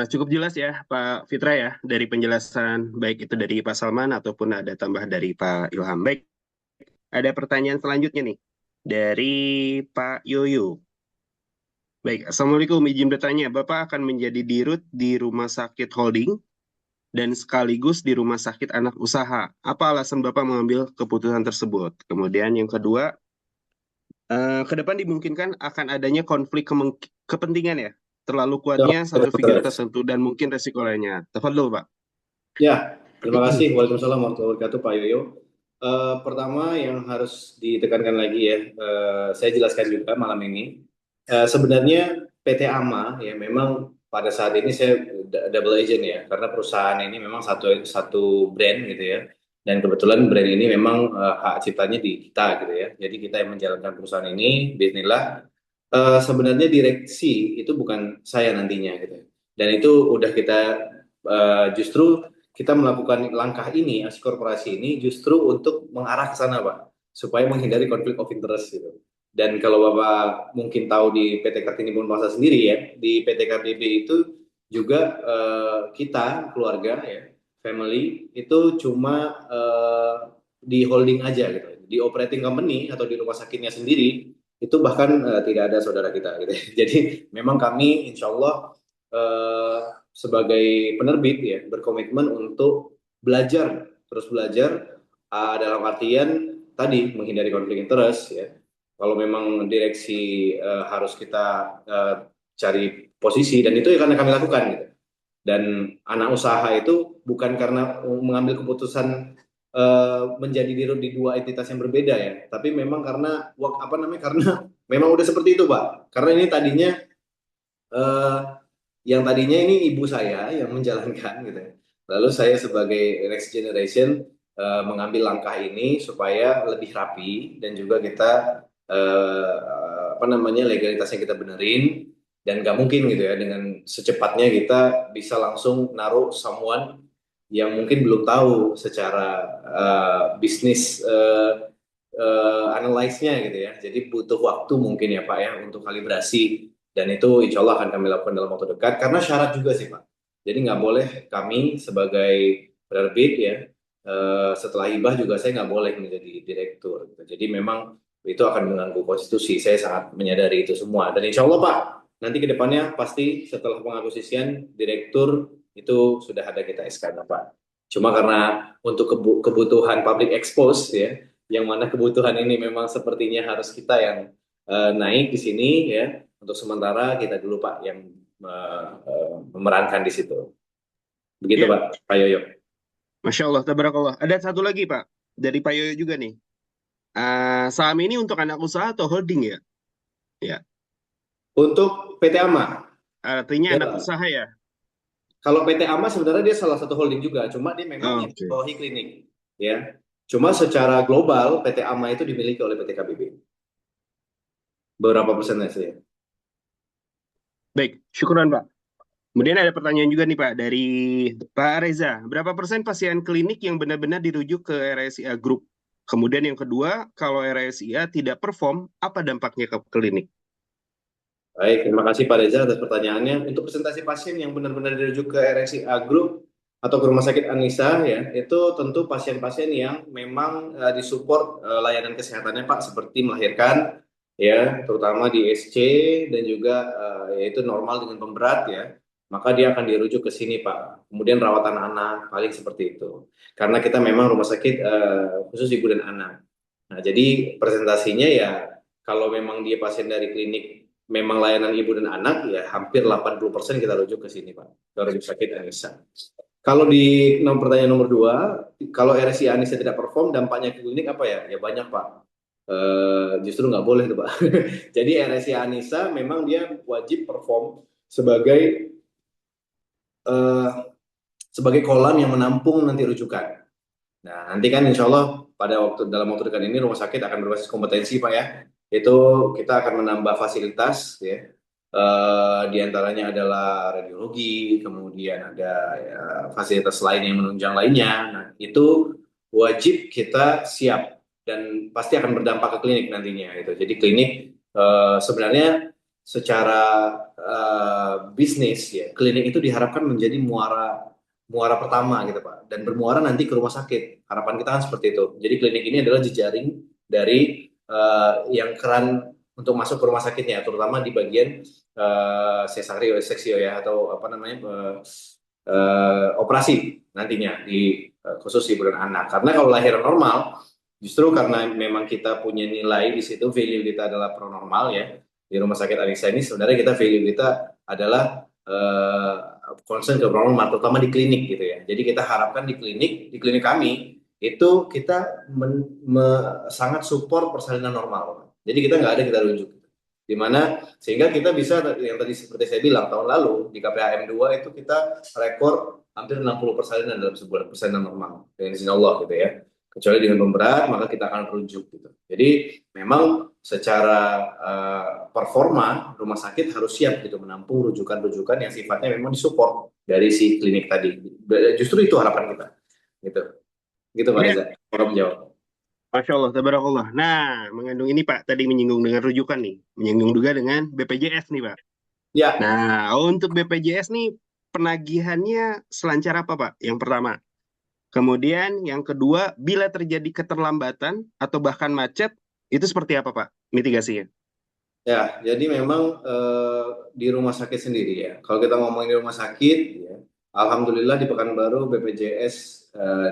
Cukup jelas ya Pak Fitra ya dari penjelasan baik itu dari Pak Salman ataupun ada tambah dari Pak Ilham. Baik, ada pertanyaan selanjutnya nih dari Pak Yoyo. Baik, Assalamualaikum. Izin bertanya, Bapak akan menjadi dirut di rumah sakit holding dan sekaligus di rumah sakit anak usaha. Apa alasan Bapak mengambil keputusan tersebut? Kemudian yang kedua, ke depan dimungkinkan akan adanya konflik kepentingan ya, terlalu kuatnya satu figur tertentu dan mungkin resiko lainnya. Tafadhol Pak.
Ya, terima kasih. Waalaikumsalam warahmatullahi wabarakatuh, Pak Yoyo. Pertama yang harus ditekankan lagi ya, saya jelaskan juga malam ini. Sebenarnya PT AMA ya memang pada saat ini saya double agent ya, karena perusahaan ini memang satu brand gitu ya. Dan kebetulan brand ini memang hak ciptanya di kita gitu ya. Jadi kita yang menjalankan perusahaan ini, bismillah. Sebenarnya direksi itu bukan saya nantinya gitu. Dan itu udah kita justru kita melakukan langkah ini, aksi korporasi ini justru untuk mengarah ke sana, Pak, supaya menghindari konflik of interest gitu. Dan kalau Bapak mungkin tahu di PT Kartini Bumasa sendiri ya, di PT KBB itu juga kita keluarga ya, family itu cuma di holding aja gitu, di operating company atau di rumah sakitnya sendiri itu bahkan tidak ada saudara kita gitu. Jadi memang kami insya Allah sebagai penerbit ya berkomitmen untuk belajar terus belajar dalam artian tadi menghindari konflik interest ya. Kalau memang direksi harus kita cari posisi dan itu yang akan kami lakukan gitu. Dan anak usaha itu bukan karena mengambil keputusan menjadi dirut di dua entitas yang berbeda ya, tapi memang karena karena memang udah seperti itu Pak. Karena ini tadinya yang tadinya ini ibu saya yang menjalankan gitu. Lalu saya sebagai next generation mengambil langkah ini supaya lebih rapi dan juga kita legalitasnya kita benerin dan nggak mungkin gitu ya dengan secepatnya kita bisa langsung naruh someone yang mungkin belum tahu secara bisnis analyze-nya gitu ya. Jadi butuh waktu mungkin ya Pak ya untuk kalibrasi dan itu insya Allah akan kami lakukan dalam waktu dekat karena syarat juga sih Pak. Jadi nggak boleh kami sebagai penerbit ya setelah hibah juga saya nggak boleh menjadi direktur. Gitu. Jadi memang itu akan mengganggu konstitusi. Saya sangat menyadari itu semua dan insya Allah Pak nanti ke depannya pasti setelah pengakuisisian direktur itu sudah ada kita SK-nya Pak. Cuma karena untuk kebutuhan public expose ya, yang mana kebutuhan ini memang sepertinya harus kita yang naik di sini ya. Untuk sementara kita dulu Pak yang memerankan di situ. Begitu
Ya.
Pak Yoyo.
Masya Allah, tabarakallah. Ada satu lagi Pak dari Pak Yoyo juga nih. Saham ini untuk anak usaha atau holding ya? Ya.
Untuk PT AMA.
Artinya
Ya,
anak usaha ya?
Kalau PT AMA sebenarnya dia salah satu holding juga, cuma dia memang yang membawahi klinik, ya. Cuma secara global PT AMA itu dimiliki oleh PT KBB. Beberapa persentase.
Baik, syukuran Pak. Kemudian ada pertanyaan juga nih Pak dari Pak Reza. Berapa persen pasien klinik yang benar-benar dirujuk ke RSIA Group? Kemudian yang kedua, kalau RSIA tidak perform, apa dampaknya ke klinik?
Baik, terima kasih Pak Reza atas pertanyaannya. Untuk presentasi pasien yang benar-benar dirujuk ke RSIA Group atau ke Rumah Sakit Anissa ya, itu tentu pasien-pasien yang memang disupport layanan kesehatannya Pak, seperti melahirkan ya, terutama di SC dan juga yaitu normal dengan pemberat ya, maka dia akan dirujuk ke sini Pak. Kemudian rawatan anak paling seperti itu. Karena kita memang rumah sakit khusus ibu dan anak. Nah, jadi presentasinya ya kalau memang dia pasien dari klinik memang layanan ibu dan anak, ya hampir 80% kita rujuk ke sini, Pak, ke rumah sakit Anissa. Kalau di pertanyaan nomor 2, kalau RSI Anissa tidak perform, dampaknya ke klinik apa ya? Ya banyak, Pak. Justru nggak boleh tuh, Pak. Jadi RSI Anissa memang dia wajib perform sebagai eh, kolam yang menampung nanti rujukan. Nah, nanti kan insya Allah dalam waktu dekat ini rumah sakit akan berbasis kompetensi, Pak, ya. Itu kita akan menambah fasilitas, ya. Di antaranya adalah radiologi, kemudian ada ya, fasilitas lain yang menunjang lainnya. Nah, itu wajib kita siap dan pasti akan berdampak ke klinik nantinya. Gitu. Jadi klinik sebenarnya secara bisnis, ya, klinik itu diharapkan menjadi muara pertama gitu, Pak, dan bermuara nanti ke rumah sakit. Harapan kita kan seperti itu. Jadi klinik ini adalah jejaring dari yang keran untuk masuk ke rumah sakitnya, terutama di bagian sesario seksio, ya, atau apa namanya operasi nantinya di khusus ibu dan anak. Karena kalau lahiran normal, justru karena memang kita punya nilai di situ, value kita adalah pronormal, ya. Di rumah sakit Anissa ini sebenarnya kita value kita adalah concern ke normal, terutama di klinik gitu ya. Jadi kita harapkan di klinik kami itu kita sangat support persalinan normal. Jadi kita nggak ada kita rujuk. Dimana sehingga kita bisa yang tadi seperti saya bilang tahun lalu di KPAM 2 itu kita rekor hampir 60 persalinan dalam sebulan, persalinan normal dengan izin Allah gitu ya. Kecuali dengan pemberat maka kita akan rujuk gitu. Jadi memang secara performa rumah sakit harus siap gitu menampung rujukan-rujukan yang sifatnya memang disupport dari si klinik tadi. Justru itu harapan kita. Gitu. Gitu Pak Reza. Kalau menjawab.
Masya Allah, tabarakallah. Nah, mengandung ini Pak, tadi menyinggung dengan rujukan nih. Menyinggung juga dengan BPJS nih Pak.
Ya.
Nah, untuk BPJS nih, penagihannya selancar apa Pak? Yang pertama. Kemudian yang kedua, bila terjadi keterlambatan atau bahkan macet, itu seperti apa Pak mitigasinya?
Ya, jadi memang di rumah sakit sendiri ya. Kalau kita ngomongin di rumah sakit, ya, alhamdulillah di Pekanbaru BPJS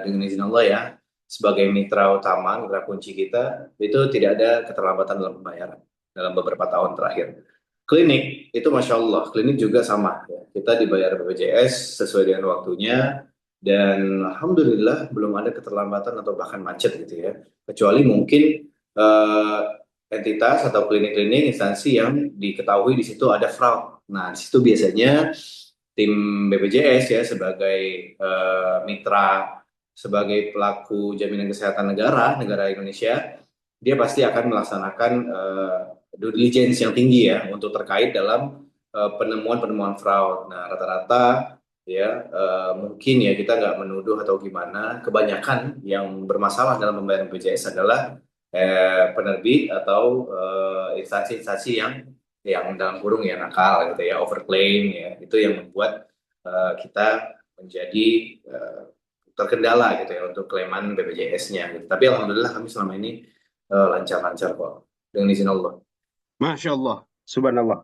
dengan izin Allah ya, sebagai mitra utama, mitra kunci kita, itu tidak ada keterlambatan dalam pembayaran dalam beberapa tahun terakhir. Klinik itu Masya Allah, klinik juga sama. Ya. Kita dibayar BPJS sesuai dengan waktunya, dan alhamdulillah belum ada keterlambatan atau bahkan macet gitu ya. Kecuali mungkin entitas atau klinik-klinik instansi yang diketahui di situ ada fraud. Nah, di situ biasanya tim BPJS ya sebagai mitra, sebagai pelaku jaminan kesehatan negara Indonesia, dia pasti akan melaksanakan due diligence yang tinggi ya untuk terkait dalam penemuan fraud. Nah, rata-rata ya mungkin ya kita nggak menuduh atau gimana, kebanyakan yang bermasalah dalam pembayaran BPJS adalah penerbit atau instansi-instansi yang dalam kurung ya nakal gitu ya, overclaim ya, itu yang membuat kita menjadi terkendala gitu ya untuk klaiman BPJS-nya gitu. Tapi alhamdulillah kami selama ini lancar-lancar kok dengan izin Allah.
Masya Allah, subhanallah.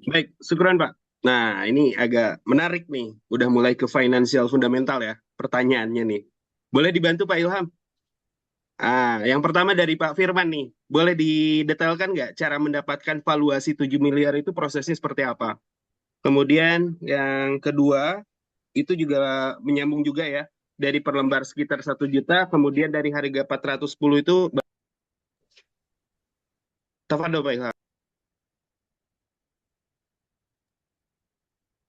Baik, syukuran Pak. Nah, ini agak menarik nih. Udah mulai ke financial fundamental ya pertanyaannya nih. Boleh dibantu Pak Ilham? Yang pertama dari Pak Firman nih. Boleh didetailkan nggak cara mendapatkan valuasi 7 miliar itu prosesnya seperti apa? Kemudian yang kedua, itu juga menyambung juga ya. Dari per lembar sekitar 1 juta, kemudian dari harga 410 itu. Tafadhol Pak Ilham.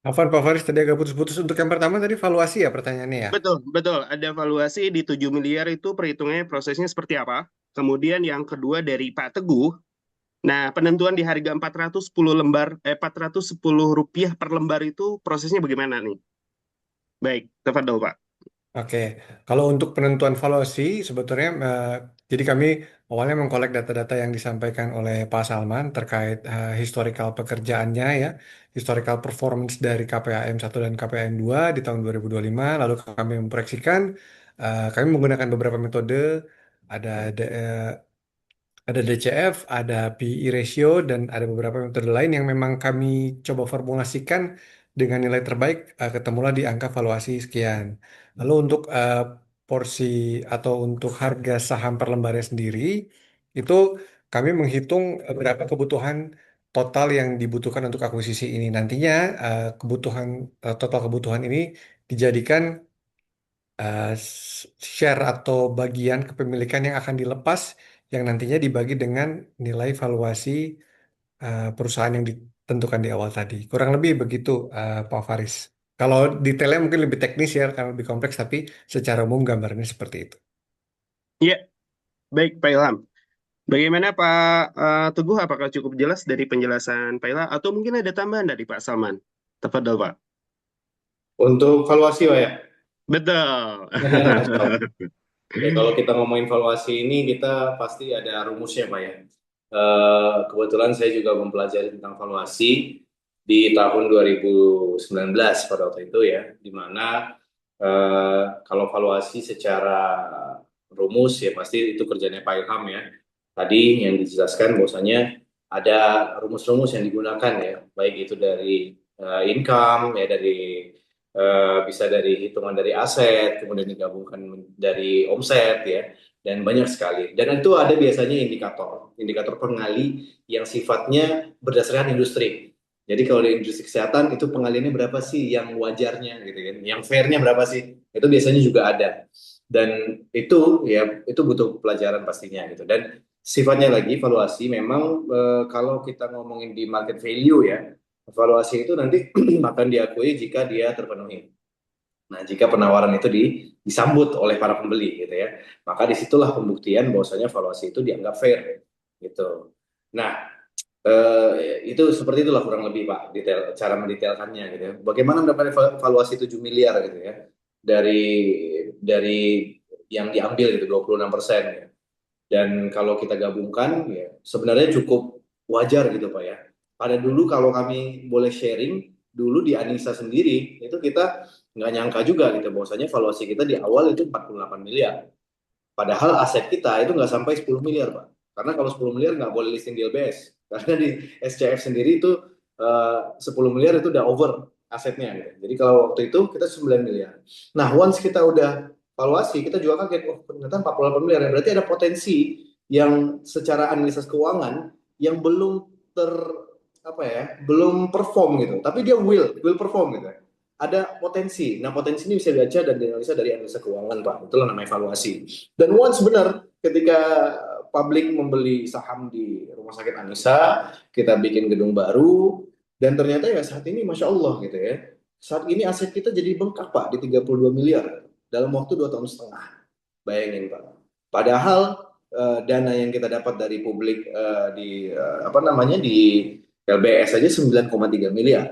Afan Pak Faris tadi agak putus-putus. Untuk yang pertama tadi valuasi ya pertanyaannya ya.
Betul, betul. Ada valuasi di 7 miliar itu perhitungannya prosesnya seperti apa. Kemudian yang kedua dari Pak Teguh. Nah, penentuan di harga 410 rupiah per lembar itu prosesnya bagaimana nih? Baik, tafadhol Pak.
Oke, kalau untuk penentuan valuasi sebetulnya jadi kami awalnya mengkolek data-data yang disampaikan oleh Pak Salman terkait historical pekerjaannya ya, historical performance dari KPAM 1 dan KPAM 2 di tahun 2025, lalu kami memproyeksikan kami menggunakan beberapa metode, ada ada DCF, ada PE ratio, dan ada beberapa metode lain yang memang kami coba formulasikan dengan nilai terbaik, ketemulah di angka valuasi sekian. Lalu untuk porsi atau untuk harga saham per lembarnya sendiri, itu kami menghitung berapa kebutuhan total yang dibutuhkan untuk akuisisi ini. Nantinya total kebutuhan ini dijadikan share atau bagian kepemilikan yang akan dilepas yang nantinya dibagi dengan nilai valuasi perusahaan yang ditentukan di awal tadi. Kurang lebih begitu, Pak Faris. Kalau detailnya mungkin lebih teknis ya, karena lebih kompleks, tapi secara umum gambarnya seperti itu.
Iya, baik Pak Ilham. Bagaimana Pak Teguh? Apakah cukup jelas dari penjelasan Pak Ilham? Atau mungkin ada tambahan dari Pak Salman? Tafadhol Pak.
Untuk valuasi Pak ya.
Betul.
Ya, kalau kita ngomongin valuasi ini kita pasti ada rumusnya Pak ya. Kebetulan saya juga mempelajari tentang valuasi di tahun 2019 pada waktu itu ya, di mana kalau valuasi secara rumus ya pasti itu kerjanya Pak Ilham ya. Tadi yang dijelaskan bahwasanya ada rumus-rumus yang digunakan ya, baik itu dari income ya, dari bisa dari hitungan dari aset, kemudian digabungkan dari omset ya, dan banyak sekali. Dan itu ada biasanya indikator pengali yang sifatnya berdasarkan industri. Jadi kalau di industri kesehatan itu pengaliannya berapa sih yang wajarnya gitu kan, yang fairnya berapa sih? Itu biasanya juga ada. Dan itu ya itu butuh pelajaran pastinya gitu. Dan sifatnya lagi valuasi memang kalau kita ngomongin di market value ya, valuasi itu nanti akan diakui jika dia terpenuhi. Nah, jika penawaran itu disambut oleh para pembeli gitu ya, maka disitulah pembuktian bahwasanya valuasi itu dianggap fair gitu. Nah, itu seperti itulah kurang lebih Pak, cara mendetailkannya gitu ya. Bagaimana mendapatkan valuasi 7 miliar gitu ya dari yang diambil gitu 26% ya. Dan kalau kita gabungkan ya sebenarnya cukup wajar gitu Pak ya. Pada dulu kalau kami boleh sharing, dulu di Anissa sendiri itu kita nggak nyangka juga gitu bahwasanya valuasi kita di awal itu 48 miliar. Padahal aset kita itu nggak sampai 10 miliar Pak. Karena kalau 10 miliar nggak boleh listing di LBS. Karena di SCF sendiri itu 10 miliar itu udah over asetnya gitu. Jadi kalau waktu itu kita 9 miliar. Nah, once kita udah valuasi, kita juga kaget, oh ternyata 48 miliar. Berarti ada potensi yang secara analisis keuangan yang belum belum perform gitu. Tapi dia will perform gitu. Ada potensi. Nah, potensi ini bisa dibaca dan dianalisa dari analisa keuangan, Pak. Itulah namanya valuasi. Dan once benar ketika publik membeli saham di Rumah Sakit Anissa, kita bikin gedung baru, dan ternyata ya saat ini Masya Allah gitu ya. Saat ini aset kita jadi bengkak Pak di 32 miliar dalam waktu 2 tahun setengah. Bayangin Pak. Padahal dana yang kita dapat dari publik di LBS aja 9,3 miliar.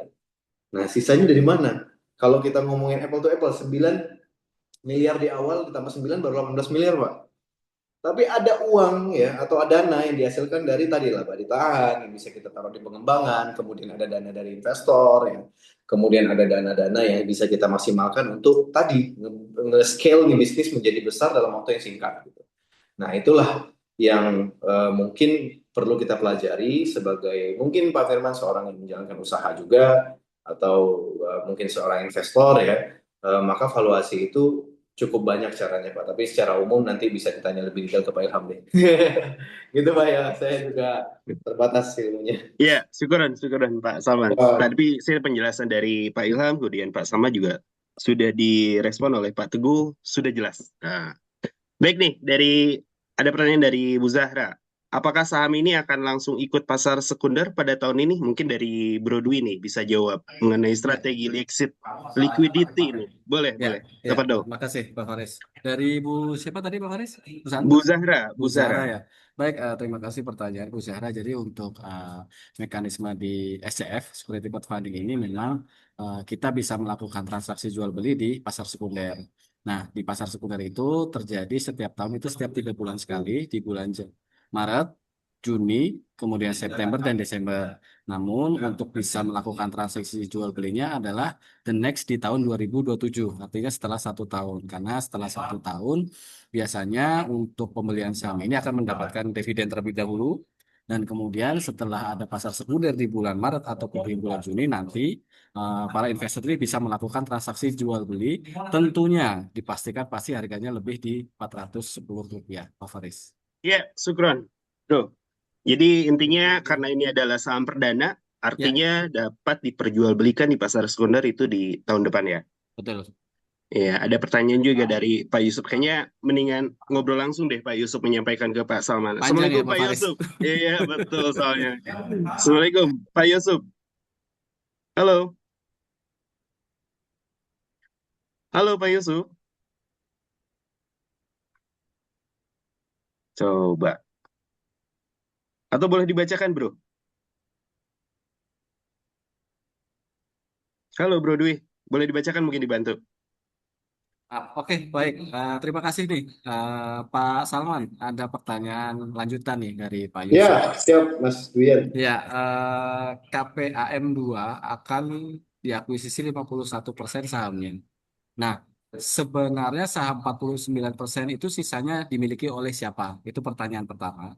Nah, sisanya dari mana? Kalau kita ngomongin apple to apple, 9 miliar di awal ditambah 9 baru 18 miliar, Pak. Tapi ada uang ya atau dana yang dihasilkan dari tadi lah Pak, ditahan, yang bisa kita taruh di pengembangan, kemudian ada dana dari investor ya. Kemudian ada dana-dana yang bisa kita maksimalkan untuk tadi nge-scale nih bisnis menjadi besar dalam waktu yang singkat gitu. Nah, itulah yang mungkin perlu kita pelajari sebagai mungkin Pak Firman seorang yang menjalankan usaha juga atau mungkin seorang investor ya, maka valuasi itu cukup banyak caranya Pak. Tapi secara umum nanti bisa ditanya lebih detail ke Pak Ilham deh. Gitu Pak ya, saya juga terbatas ilmunya.
Iya, syukuran Pak Salman. Tapi saya penjelasan dari Pak Ilham, kemudian Pak Salman juga sudah direspon oleh Pak Teguh, sudah jelas. Nah, baik nih, ada pertanyaan dari Bu Zahra. Apakah saham ini akan langsung ikut pasar sekunder pada tahun ini? Mungkin dari Bro Dwi nih bisa jawab mengenai strategi exit liquidity ini. Boleh. Dapat dong.
Terima kasih Pak Faris. Dari Bu siapa tadi Pak Faris?
Bu Zahra.
Bu Zahra ya. Baik, terima kasih pertanyaan Bu Zahra. Jadi untuk mekanisme di SCF Security Portfolio Funding ini memang kita bisa melakukan transaksi jual beli di pasar sekunder. Nah, di pasar sekunder itu terjadi setiap tahun itu setiap 3 bulan sekali di bulan Maret, Juni, kemudian September dan Desember. Namun untuk bisa melakukan transaksi jual belinya adalah the next di tahun 2027, artinya setelah 1 tahun. Karena setelah 1 tahun biasanya untuk pembelian saham ini akan mendapatkan dividen terlebih dahulu. Dan kemudian setelah ada pasar sekunder di bulan Maret atau di bulan Juni nanti para investor ini bisa melakukan transaksi jual beli. Tentunya dipastikan pasti harganya lebih di Rp410, Pak Faris.
Iya, syukron. Tuh. Jadi intinya karena ini adalah saham perdana,
Ya,
artinya dapat diperjualbelikan di pasar sekunder itu di tahun depan ya.
betul.
Iya, ada pertanyaan juga dari Pak Yusuf. Kayaknya mendingan ngobrol langsung deh Pak Yusuf menyampaikan ke Pak Salman.
Panjang ya
Assalamualaikum
Pak
Pak
Faris.
Yusuf. Iya, betul soalnya. Assalamualaikum Pak Yusuf. Halo. Halo Pak Yusuf. Coba. Atau boleh dibacakan, Bro? Halo Bro Dwi. Boleh dibacakan mungkin dibantu.
Oke, baik. Terima kasih nih, Pak Salman. Ada pertanyaan lanjutan nih dari Pak Yusuf.
Ya, siap Mas Duyan.
Ya, KPAM 2 akan diakuisisi 51% sahamnya. Nah, sebenarnya saham 49% itu sisanya dimiliki oleh siapa? Itu pertanyaan pertama.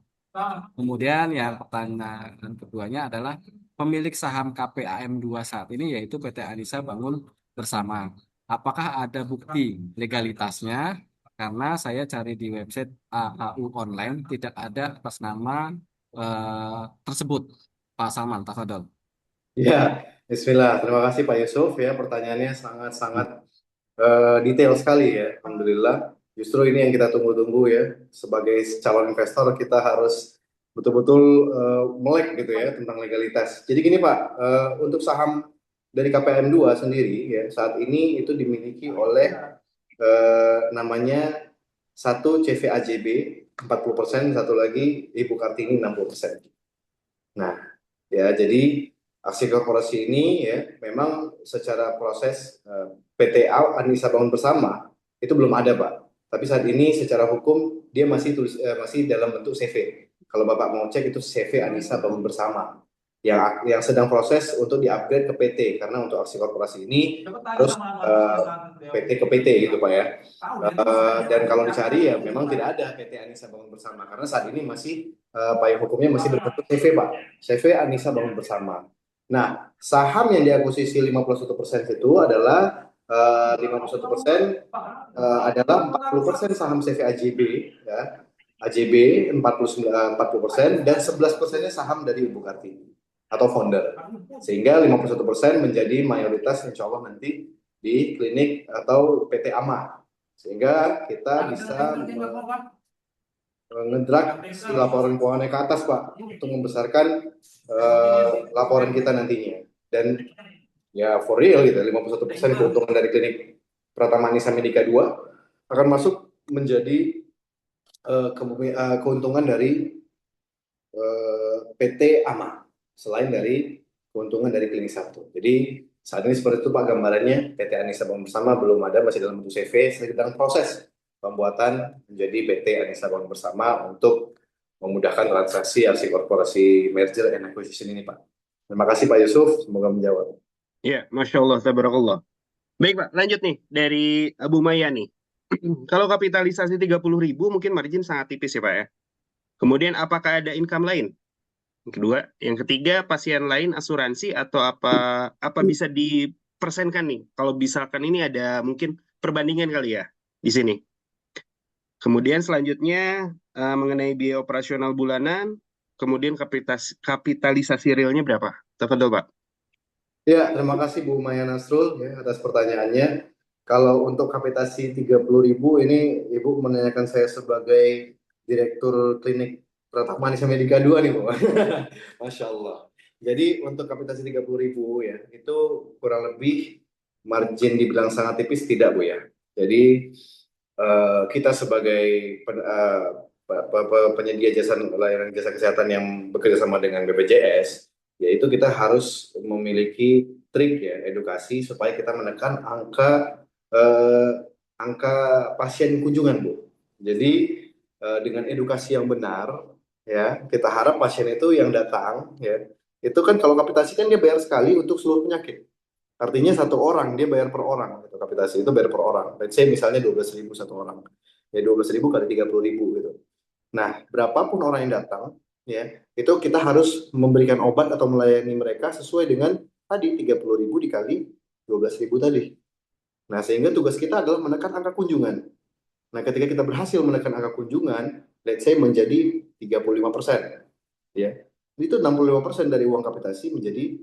Kemudian yang pertanyaan keduanya adalah pemilik saham KPAM 2 saat ini yaitu PT Anissa Bangun Bersama. Apakah ada bukti legalitasnya? Karena saya cari di website AHU online tidak ada atas nama tersebut. Pak Salman, tafadhol.
Ya, Bismillah. Terima kasih Pak Yusuf ya. Pertanyaannya sangat-sangat detail sekali ya. Alhamdulillah. Justru ini yang kita tunggu-tunggu ya. Sebagai calon investor kita harus betul-betul melek gitu ya tentang legalitas. Jadi gini Pak, untuk saham dari KPM 2 sendiri ya saat ini itu dimiliki oleh namanya satu CVAJB 40%, satu lagi Ibu Kartini 60%. Nah, ya jadi aksi korporasi ini ya memang secara proses PT Anissa Bangun Bersama itu belum ada Pak. Tapi saat ini secara hukum dia masih dalam bentuk CV. Kalau Bapak mau cek itu CV Anissa Bangun Bersama yang sedang proses untuk di-upgrade ke PT karena untuk aksi korporasi ini harus PT ke PT gitu Pak ya. Dan kalau dicari ya memang tidak ada PT Anissa Bangun Bersama karena saat ini masih payung hukumnya masih berbentuk CV Pak. CV Anissa Bangun Bersama. Nah, saham yang diakuisisi 51% itu adalah 51% adalah 40% saham CV AJB ya. AJB 40% dan 11%-nya saham dari Ibu Kartini atau founder. Sehingga 51% menjadi mayoritas insya Allah nanti di klinik atau PT AMA. Sehingga kita bisa ngedrag si laporan keuangannya ke atas Pak untuk membesarkan laporan kita nantinya. Dan ya for real gitu 51% keuntungan dari klinik Pratama Anissa Medika 2 akan masuk menjadi keuntungan dari PT AMA selain dari keuntungan dari klinik 1. Jadi saat ini seperti itu Pak gambarannya. PT Anissa Bangun Bersama belum ada, masih dalam bentuk CV, sedang proses pembuatan menjadi PT Anissa Bangun Bersama untuk memudahkan transaksi aksi korporasi merger and acquisition ini Pak. Terima kasih Pak Yusuf, semoga menjawab.
Ya, Masya Allah, tabarakallah. Baik Pak, lanjut nih dari Abu Maya nih. Kalau kapitalisasi 30.000 mungkin margin sangat tipis ya Pak ya. Kemudian apakah ada income lain? Kedua, yang ketiga pasien lain asuransi atau apa bisa dipersenkan nih? Kalau misalkan ini ada mungkin perbandingan kali ya di sini. Kemudian selanjutnya mengenai biaya operasional bulanan, kemudian kapitalisasi realnya berapa? Tafadhol Pak.
Ya, terima kasih Bu Maya Nasrul ya atas pertanyaannya. Kalau untuk kapitasi 30.000 ini Ibu menanyakan saya sebagai Direktur Klinik Pratama Anissa Medika 2 nih Bu. Masya Allah. Jadi untuk kapitasi 30.000 ya itu kurang lebih margin dibilang sangat tipis tidak Bu ya. Jadi kita sebagai penyedia jasa layanan jasa kesehatan yang bekerja sama dengan BPJS, yaitu kita harus memiliki trik ya edukasi supaya kita menekan angka pasien kunjungan Bu. Jadi dengan edukasi yang benar ya kita harap pasien itu yang datang ya itu kan kalau kapitasi kan dia bayar sekali untuk seluruh penyakit. Artinya satu orang dia bayar per orang gitu. Kapitasi itu bayar per orang. Let's say misalnya 12.000 satu orang. Ya 12.000 kali 30.000 gitu. Nah, berapapun orang yang datang ya, itu kita harus memberikan obat atau melayani mereka sesuai dengan tadi 30.000 dikali 12.000 tadi. Nah, sehingga tugas kita adalah menekan angka kunjungan. Nah, ketika kita berhasil menekan angka kunjungan, let's say menjadi 35%.
ya. Itu 65% dari uang kapitasi menjadi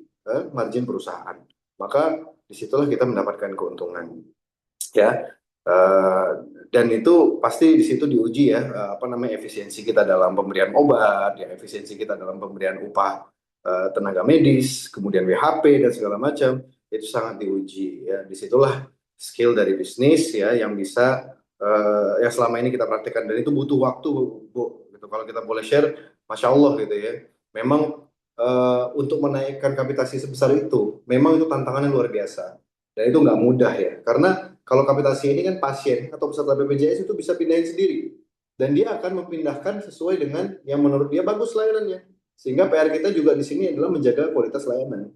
margin perusahaan. Maka disitulah kita mendapatkan keuntungan, ya. Eh, dan itu pasti di situ diuji ya, apa namanya, efisiensi kita dalam pemberian obat, ya, efisiensi kita dalam pemberian upah tenaga medis, kemudian WHP dan segala macam, itu sangat diuji ya. Disitulah skill dari bisnis ya yang bisa yang selama ini kita praktekkan, dan itu butuh waktu, Bu. Gitu. Kalau kita boleh share, Masya Allah gitu ya. Memang untuk menaikkan kapitasi sebesar itu, memang itu tantangannya luar biasa. Dan itu nggak mudah ya, karena kalau kapitasi ini kan pasien atau peserta BPJS itu bisa pindahin sendiri. Dan dia akan memindahkan sesuai dengan yang menurut dia bagus layanannya. Sehingga PR kita juga di sini adalah menjaga kualitas layanan.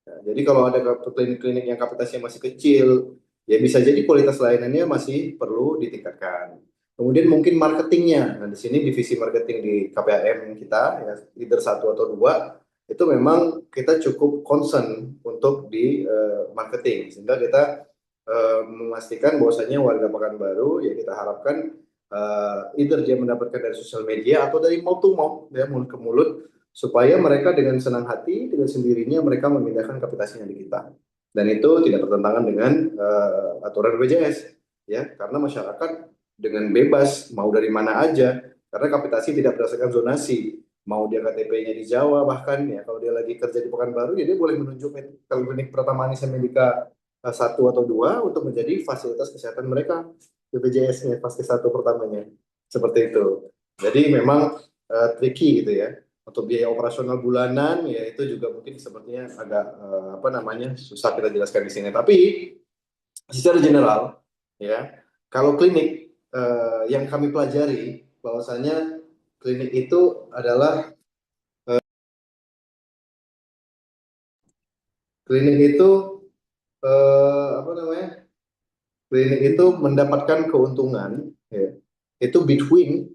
Nah, jadi kalau ada klinik-klinik yang kapasitasnya masih kecil, ya bisa jadi kualitas layanannya masih perlu ditingkatkan. Kemudian mungkin marketingnya. Nah, di sini divisi marketing di KPAM kita, ya, leader 1 atau 2, itu memang kita cukup concern untuk di marketing. Sehingga kita memastikan bahwasanya warga Pekanbaru, ya kita harapkan either dia mendapatkan dari sosial media atau dari mouth to mouth, ya, mulut ke mulut, supaya mereka dengan senang hati, dengan sendirinya mereka memindahkan kapitasinya di kita. Dan itu tidak bertentangan dengan aturan BPJS, ya, karena masyarakat dengan bebas mau dari mana aja, karena kapitasi tidak berdasarkan zonasi. Mau dia KTP-nya di Jawa, bahkan ya kalau dia lagi kerja di Pekanbaru, ya dia boleh menunjuk klinik Pratama Nisa Medika 1 atau 2 untuk menjadi fasilitas kesehatan mereka, BPJS-nya pasti 1 pertamanya, seperti itu. Jadi memang tricky gitu ya. Untuk biaya operasional bulanan ya itu juga mungkin sepertinya agak apa namanya, susah kita jelaskan di sini. Tapi secara general ya, kalau klinik yang kami pelajari bahwasanya klinik itu adalah klinik itu apa namanya? Klinik itu mendapatkan keuntungan ya, itu between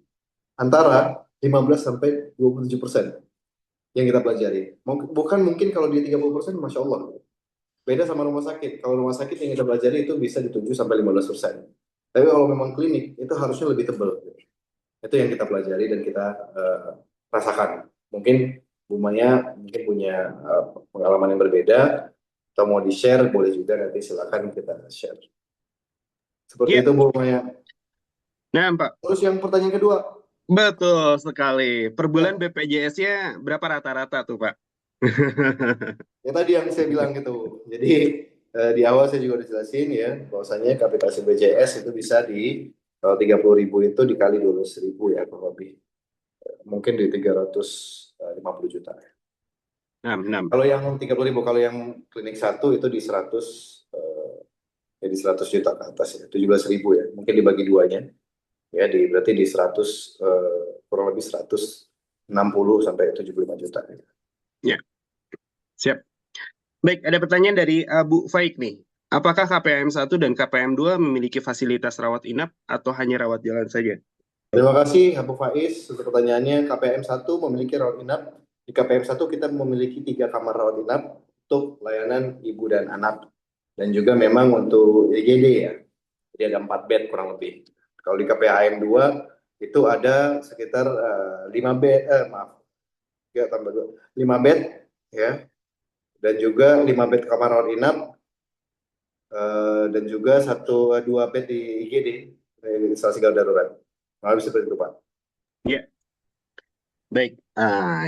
antara 15 sampai 27% yang kita pelajari. Bukan mungkin kalau dia 30%, Masya Allah. Beda sama rumah sakit. Kalau rumah sakit yang kita pelajari itu bisa di 7 sampai 15%. Tapi kalau memang klinik itu harusnya lebih tebal. Itu yang kita pelajari dan kita rasakan. Mungkin Bu Maya mungkin punya pengalaman yang berbeda, atau mau di-share boleh juga, nanti silakan kita share. Seperti
Ya,
itu Bu Maya.
nah Pak,
Terus yang pertanyaan kedua,
betul sekali. Per bulan
ya,
BPJS-nya berapa rata-rata tuh Pak?
ya tadi yang saya bilang gitu. Jadi di awal saya juga udah jelasin ya, bahwasanya kapitasi BPJS itu bisa di, kalau 30.000 itu dikali 12.000 ya, kurang lebih. Mungkin di 350 juta.
6.
Kalau yang 30.000, kalau yang klinik 1 itu di 100, ya di 100 juta ke atas ya, 17.000 ya. Mungkin dibagi duanya, ya berarti di 100, kurang lebih 160 sampai 75 juta.
Ya, siap. Baik, ada pertanyaan dari Bu Faik nih. Apakah KPM 1 dan KPM 2 memiliki fasilitas rawat inap atau hanya rawat jalan saja?
Terima kasih Abu Faiz untuk pertanyaannya. KPM 1 memiliki rawat inap. Di KPM 1 kita memiliki 3 kamar rawat inap untuk layanan ibu dan anak. Dan juga memang untuk IGD ya. Jadi ada 4 bed kurang lebih. Kalau di KPAM 2 itu ada sekitar 5 bed, maaf, ya, tambah 5 bed ya. Dan juga 5 bed kamar rawat inap, dan juga 2 bed di IGD, instalasi gawat darurat. Nah, bisa seperti itu Pak.
Ya, baik.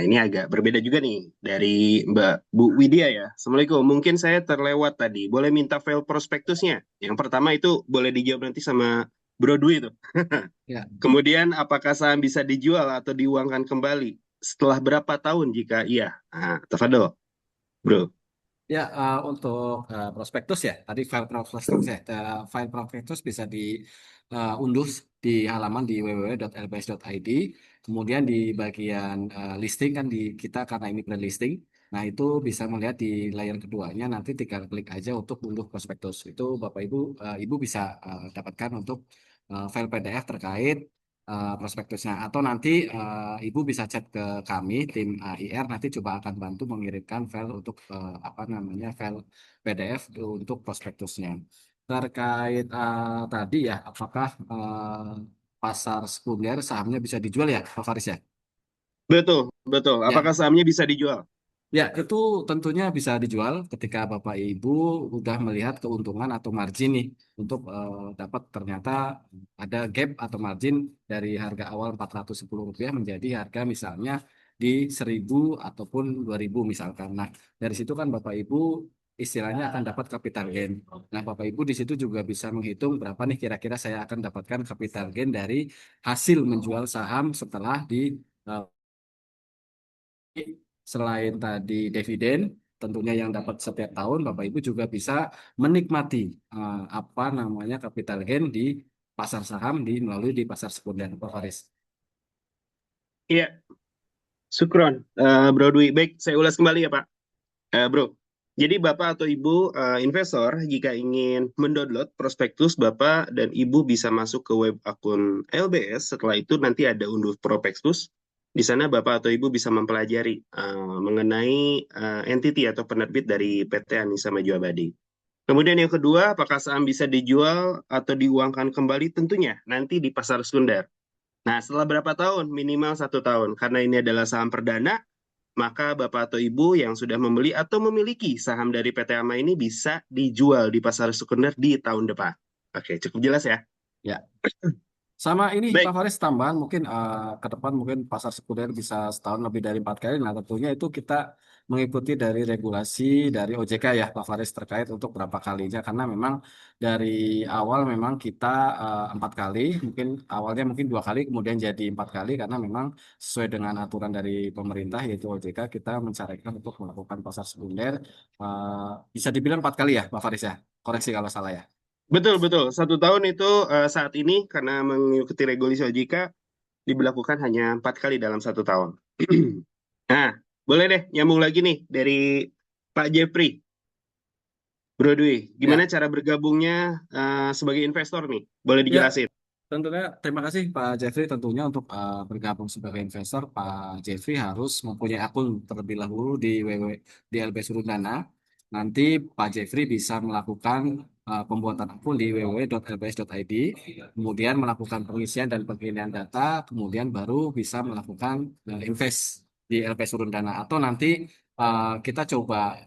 Ini agak berbeda juga nih dari Mbak Bu Widya ya. Assalamualaikum. Mungkin saya terlewat tadi. Boleh minta file prospektusnya? Yang pertama itu boleh dijawab nanti sama Bro Dwi itu.
Ya.
Kemudian apakah saham bisa dijual atau diuangkan kembali? Setelah berapa tahun jika iya? Tafadol, Bro.
Ya, untuk prospektus ya, tadi file prospektus ya, file prospektus bisa diunduh di halaman di www.lps.id. Kemudian di bagian listing kan di kita karena ini pre-listing, nah itu bisa melihat di layar keduanya, nanti tinggal klik aja untuk unduh prospektus. Itu Bapak Ibu, Ibu bisa dapatkan untuk file PDF terkait prospektusnya, atau nanti Ibu bisa chat ke kami tim IR, nanti coba akan bantu mengirimkan file untuk apa namanya, file PDF untuk prospektusnya. Terkait tadi ya, apakah pasar sekunder sahamnya bisa dijual ya Pak Faris ya?
Betul, Betul.
Ya,
Apakah sahamnya bisa dijual?
ya, itu tentunya bisa dijual ketika Bapak Ibu udah melihat keuntungan atau margin nih untuk dapat ternyata ada gap atau margin dari harga awal Rp410 menjadi harga misalnya di 1.000 ataupun 2.000 misalkan. Nah, dari situ kan Bapak Ibu istilahnya akan dapat capital gain. Nah, Bapak Ibu di situ juga bisa menghitung berapa nih kira-kira saya akan dapatkan capital gain dari hasil menjual saham setelah di eh, selain tadi dividen, tentunya yang dapat setiap tahun, Bapak Ibu juga bisa menikmati apa namanya capital gain di pasar saham melalui di pasar sekunder, Pak Faris.
Iya, Sukron, Bro Dwi. Baik, saya ulas kembali ya Pak. Bro, jadi Bapak atau Ibu investor jika ingin mendownload prospektus, Bapak dan Ibu bisa masuk ke web akun LBS. Setelah itu nanti ada unduh prospektus. Di sana Bapak atau Ibu bisa mempelajari mengenai entity atau penerbit dari PT Anissa Maju Abadi. Kemudian yang kedua, apakah saham bisa dijual atau diuangkan kembali? Tentunya nanti di pasar sekunder. Nah, setelah berapa tahun? Minimal 1 tahun. Karena ini adalah saham perdana, maka Bapak atau Ibu yang sudah membeli atau memiliki saham dari PT AMA ini bisa dijual di pasar sekunder di tahun depan. Oke, cukup jelas ya?
Ya. Sama ini Pak
Baik,
Faris tambahan mungkin ke depan mungkin pasar sekunder bisa setahun lebih dari 4 kali. Nah tentunya itu kita mengikuti dari regulasi dari OJK ya Pak Faris terkait untuk berapa kalinya karena memang dari awal memang kita 4 kali mungkin awalnya mungkin 2 kali kemudian jadi 4 kali karena memang sesuai dengan aturan dari pemerintah yaitu OJK kita mencairkan untuk melakukan pasar sekunder bisa dibilang 4 kali ya Pak Faris ya koreksi kalau salah ya.
betul. 1 tahun itu saat ini karena mengikuti regulasi OJK diberlakukan hanya 4 kali dalam 1 tahun. Nah, boleh deh nyambung lagi nih dari Pak Jeffrey. Bro Dwi, gimana
Ya.
cara bergabungnya sebagai investor nih? Boleh
Ya,
dijelasin?
tentunya terima kasih Pak Jeffrey. Tentunya untuk bergabung sebagai investor, Pak Jeffrey harus mempunyai akun terlebih dahulu di LB Surundana. Nanti Pak Jeffrey bisa melakukan pembuatan akun di www.lbs.id, kemudian melakukan pengisian dan pengirian data, kemudian baru bisa melakukan invest di LB Surundana. Atau nanti kita coba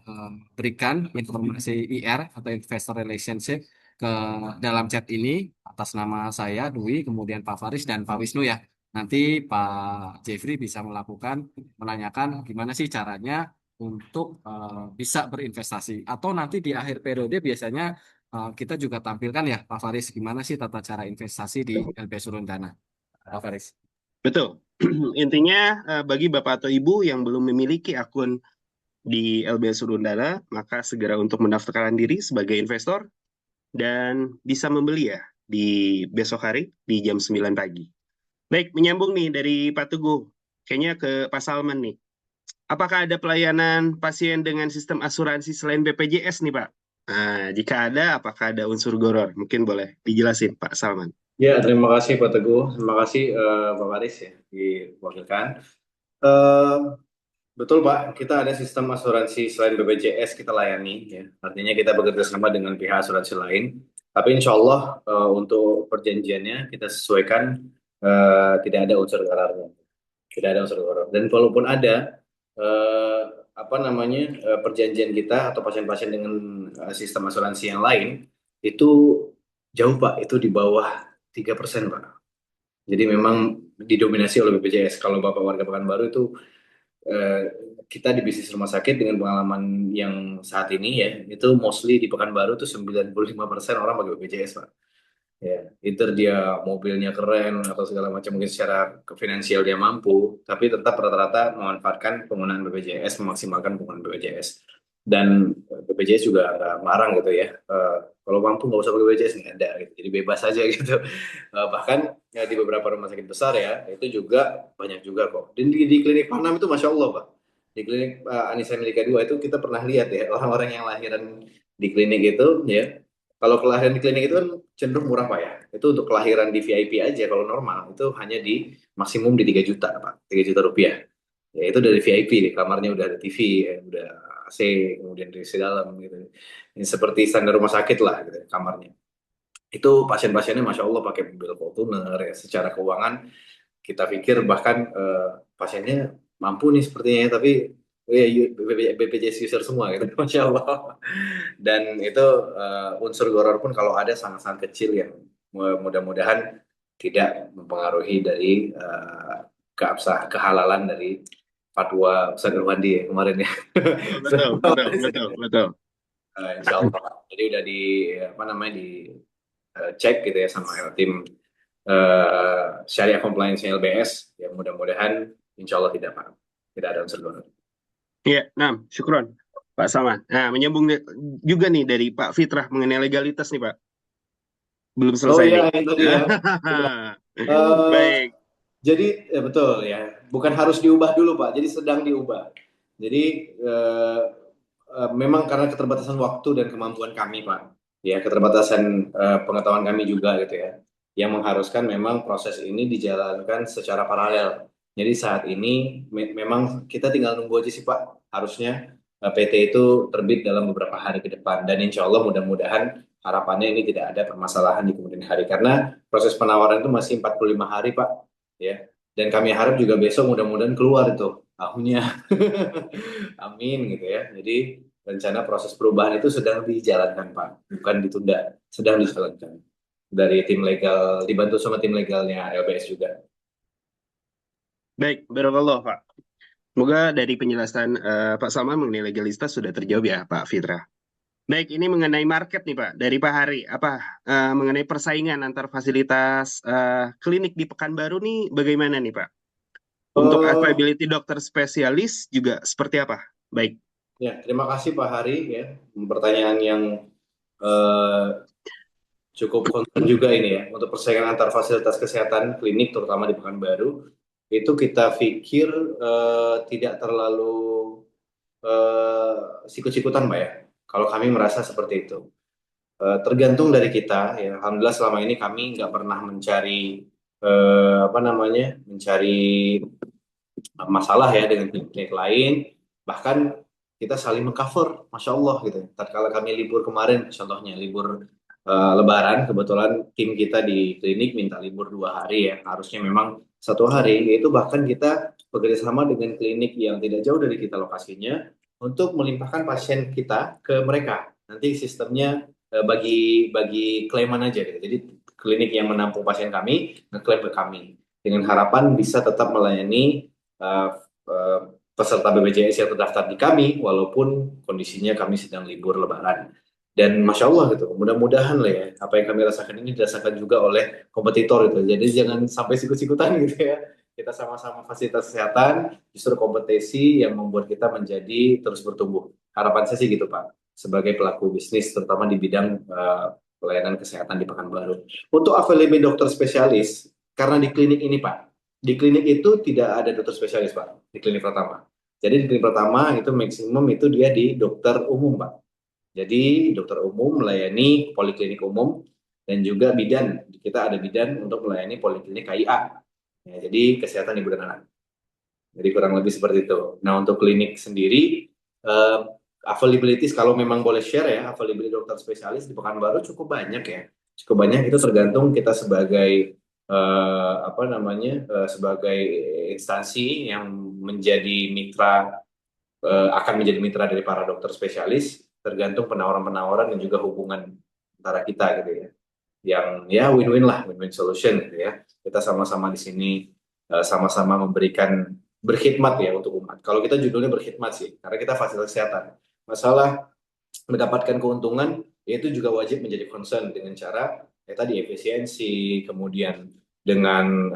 berikan informasi IR atau Investor Relationship ke dalam chat ini atas nama saya Dwi, kemudian Pak Faris dan Pak Wisnu ya. Nanti Pak Jeffrey bisa menanyakan gimana sih caranya untuk bisa berinvestasi. Atau nanti di akhir periode biasanya kita juga tampilkan ya Pak Faris gimana sih tata cara investasi di LB Surundana. Pak Faris.
Betul. Intinya bagi Bapak atau Ibu yang belum memiliki akun di LBS Surundana, maka segera untuk mendaftarkan diri sebagai investor dan bisa membeli ya di besok hari di jam 9 pagi. Baik, menyambung nih dari Pak Teguh. Kayaknya ke Pak Salman nih. Apakah ada pelayanan pasien dengan sistem asuransi selain BPJS nih Pak? Nah, jika ada, apakah ada unsur goror? Mungkin boleh dijelasin Pak Salman.
Ya, terima kasih Pak Teguh. Terima kasih Pak Faris ya diwakilkan. Eh, Betul Pak, kita ada sistem asuransi selain BPJS kita layani ya. Artinya kita bekerja sama dengan pihak asuransi lain. Tapi insya Allah untuk perjanjiannya kita sesuaikan tidak ada unsur gorornya. Tidak ada unsur goror. Dan walaupun ada eh, apa namanya perjanjian kita atau pasien-pasien dengan sistem asuransi yang lain itu jauh Pak, itu di bawah 3% Pak. Jadi memang didominasi oleh BPJS. Kalau Bapak warga Pekanbaru itu eh, kita di bisnis rumah sakit dengan pengalaman yang saat ini ya, itu mostly di Pekanbaru tuh 95% orang pakai BPJS, Pak. Ya, either dia mobilnya keren atau segala macam mungkin secara finansial dia mampu, tapi tetap rata-rata memanfaatkan penggunaan BPJS, memaksimalkan penggunaan BPJS. Dan BPJS juga nggak melarang gitu ya. Kalau mampu nggak usah pakai BPJS nggak ada gitu. Jadi bebas aja gitu. Bahkan ya, di beberapa rumah sakit besar ya itu juga banyak juga kok. Dan di klinik Panam itu masya Allah Pak. Di klinik Anissa Medika 2 itu kita pernah lihat ya orang-orang yang lahiran di klinik itu ya. Kalau kelahiran di klinik itu kan cenderung murah Pak ya. Itu untuk kelahiran di VIP aja kalau normal itu hanya di maksimum di 3 juta Pak. 3 juta rupiah. Ya itu dari VIP, di kamarnya udah ada TV, ya, udah AC, kemudian dari dalam gitu. Ini seperti standar rumah sakit lah gitu kamarnya. Itu pasien-pasiennya Masya Allah pakai mobil Fortuner ya. Secara keuangan kita pikir bahkan pasiennya mampu nih sepertinya, tapi ya BPJS user semua gitu, Masya Allah. Dan itu unsur goror pun kalau ada sangat-sangat kecil yang mudah-mudahan tidak mempengaruhi dari kehalalan dari fatwa Ustaz Irwandi ya, kemarin ya.
Betul.
Insya Allah. Jadi udah dicek gitu ya sama tim Syariah Compliance LBS, yang mudah-mudahan insya Allah tidak ada unsur goror.
Iya, syukron Pak Salman. Nah, menyambung juga nih dari Pak Fitrah mengenai legalitas nih Pak. Belum selesai nih.
Itu dia.
Baik.
Jadi betul ya, bukan harus diubah dulu Pak, jadi sedang diubah. Jadi memang karena keterbatasan waktu dan kemampuan kami Pak, ya keterbatasan pengetahuan kami juga gitu ya, yang mengharuskan memang proses ini dijalankan secara paralel. Jadi saat ini memang kita tinggal nunggu aja sih Pak, harusnya PT itu terbit dalam beberapa hari ke depan, dan insya Allah mudah-mudahan harapannya ini tidak ada permasalahan di kemudian hari, karena proses penawaran itu masih 45 hari Pak, ya. Dan kami harap juga besok mudah-mudahan keluar itu tahunnya. Amin gitu ya. Jadi rencana proses perubahan itu sedang dijalankan Pak, bukan ditunda, sedang dijalankan dari tim legal, dibantu sama tim legalnya LBS juga.
Baik, barakallah Pak. Semoga dari penjelasan Pak Salman mengenai legalitas sudah terjawab ya Pak Fitra. Baik, ini mengenai market nih Pak, dari Pak Hari, mengenai persaingan antar fasilitas klinik di Pekanbaru nih bagaimana nih Pak? Untuk availability dokter spesialis juga seperti apa? Baik.
Ya, terima kasih Pak Hari ya, pertanyaan yang cukup concern juga ini ya, untuk persaingan antar fasilitas kesehatan klinik terutama di Pekanbaru. Itu kita pikir tidak terlalu sikut-sikutan Pak ya, kalau kami merasa seperti itu. Tergantung dari kita ya. Alhamdulillah selama ini kami nggak pernah mencari masalah ya dengan klinik lain, bahkan kita saling mengcover, Masya Allah gitu. Tatkala kami libur kemarin, contohnya libur Lebaran, kebetulan tim kita di klinik minta libur 2 hari ya, harusnya memang 1 hari, yaitu bahkan kita bekerjasama dengan klinik yang tidak jauh dari kita lokasinya untuk melimpahkan pasien kita ke mereka. Nanti sistemnya bagi klaiman aja gitu. Jadi klinik yang menampung pasien kami ngeklaim ke kami, dengan harapan bisa tetap melayani peserta BPJS yang terdaftar di kami walaupun kondisinya kami sedang libur Lebaran. Dan Masya Allah gitu, mudah-mudahan lah ya, apa yang kami rasakan ini dirasakan juga oleh kompetitor gitu. Jadi jangan sampai sikut-sikutan gitu ya. Kita sama-sama fasilitas kesehatan, justru kompetisi yang membuat kita menjadi terus bertumbuh. Harapan saya sih gitu Pak, sebagai pelaku bisnis terutama di bidang pelayanan kesehatan di Pekanbaru. Untuk availability dokter spesialis, karena di klinik ini Pak, di klinik itu tidak ada dokter spesialis Pak, di klinik pertama. Jadi di klinik pertama itu maksimum itu dia di dokter umum Pak. Jadi dokter umum melayani poliklinik umum dan juga bidan. Kita ada bidan untuk melayani poliklinik KIA. Ya, jadi kesehatan ibu dan anak. Jadi kurang lebih seperti itu. Nah untuk klinik sendiri, availability kalau memang boleh share ya, availability dokter spesialis di Pekanbaru cukup banyak ya. Cukup banyak, itu tergantung kita sebagai sebagai instansi yang menjadi mitra, akan menjadi mitra dari para dokter spesialis, tergantung penawaran-penawaran dan juga hubungan antara kita gitu ya, yang ya win-win lah, win-win solution gitu ya. Kita sama-sama di sini sama-sama berkhidmat ya untuk umat. Kalau kita judulnya berkhidmat sih, karena kita fasilitas kesehatan. Masalah mendapatkan keuntungan itu juga wajib menjadi concern dengan cara tadi efisiensi, kemudian dengan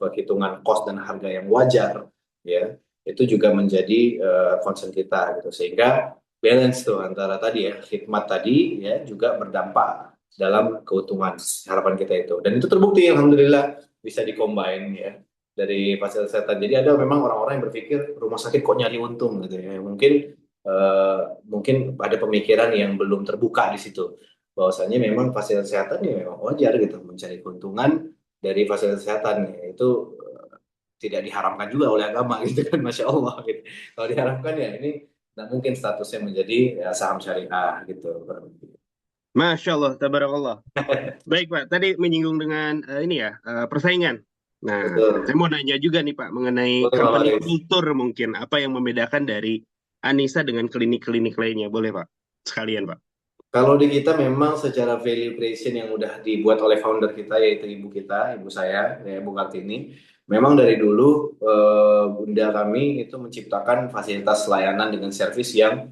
perhitungan cost dan harga yang wajar ya, itu juga menjadi concern kita gitu, sehingga balance tuh antara tadi ya, khidmat tadi ya juga berdampak dalam keuntungan harapan kita itu, dan itu terbukti alhamdulillah bisa dikombin ya dari fasilitas kesehatan. Jadi ada memang orang-orang yang berpikir rumah sakit kok nyari untung gitu ya, mungkin ada pemikiran yang belum terbuka di situ, bahwasanya memang fasilitas kesehatan ya memang wajar gitu mencari keuntungan dari fasilitas kesehatan ya, itu tidak diharamkan juga oleh agama gitu kan, Masya Allah gitu. Kalau diharamkan ya ini tidak mungkin statusnya menjadi ya, saham syariah gitu.
Masya Allah, tabarakallah. Baik Pak, tadi menyinggung dengan persaingan Nah,
Betul.
saya mau nanya juga nih Pak mengenai
Boleh Pak
company
Faris.
culture mungkin apa yang membedakan dari Anissa dengan klinik-klinik lainnya, boleh Pak? Sekalian Pak.
Kalau di kita memang secara value creation yang udah dibuat oleh founder kita yaitu ibu kita, ibu saya, ya Bu Kartini, memang dari dulu bunda kami itu menciptakan fasilitas layanan dengan servis yang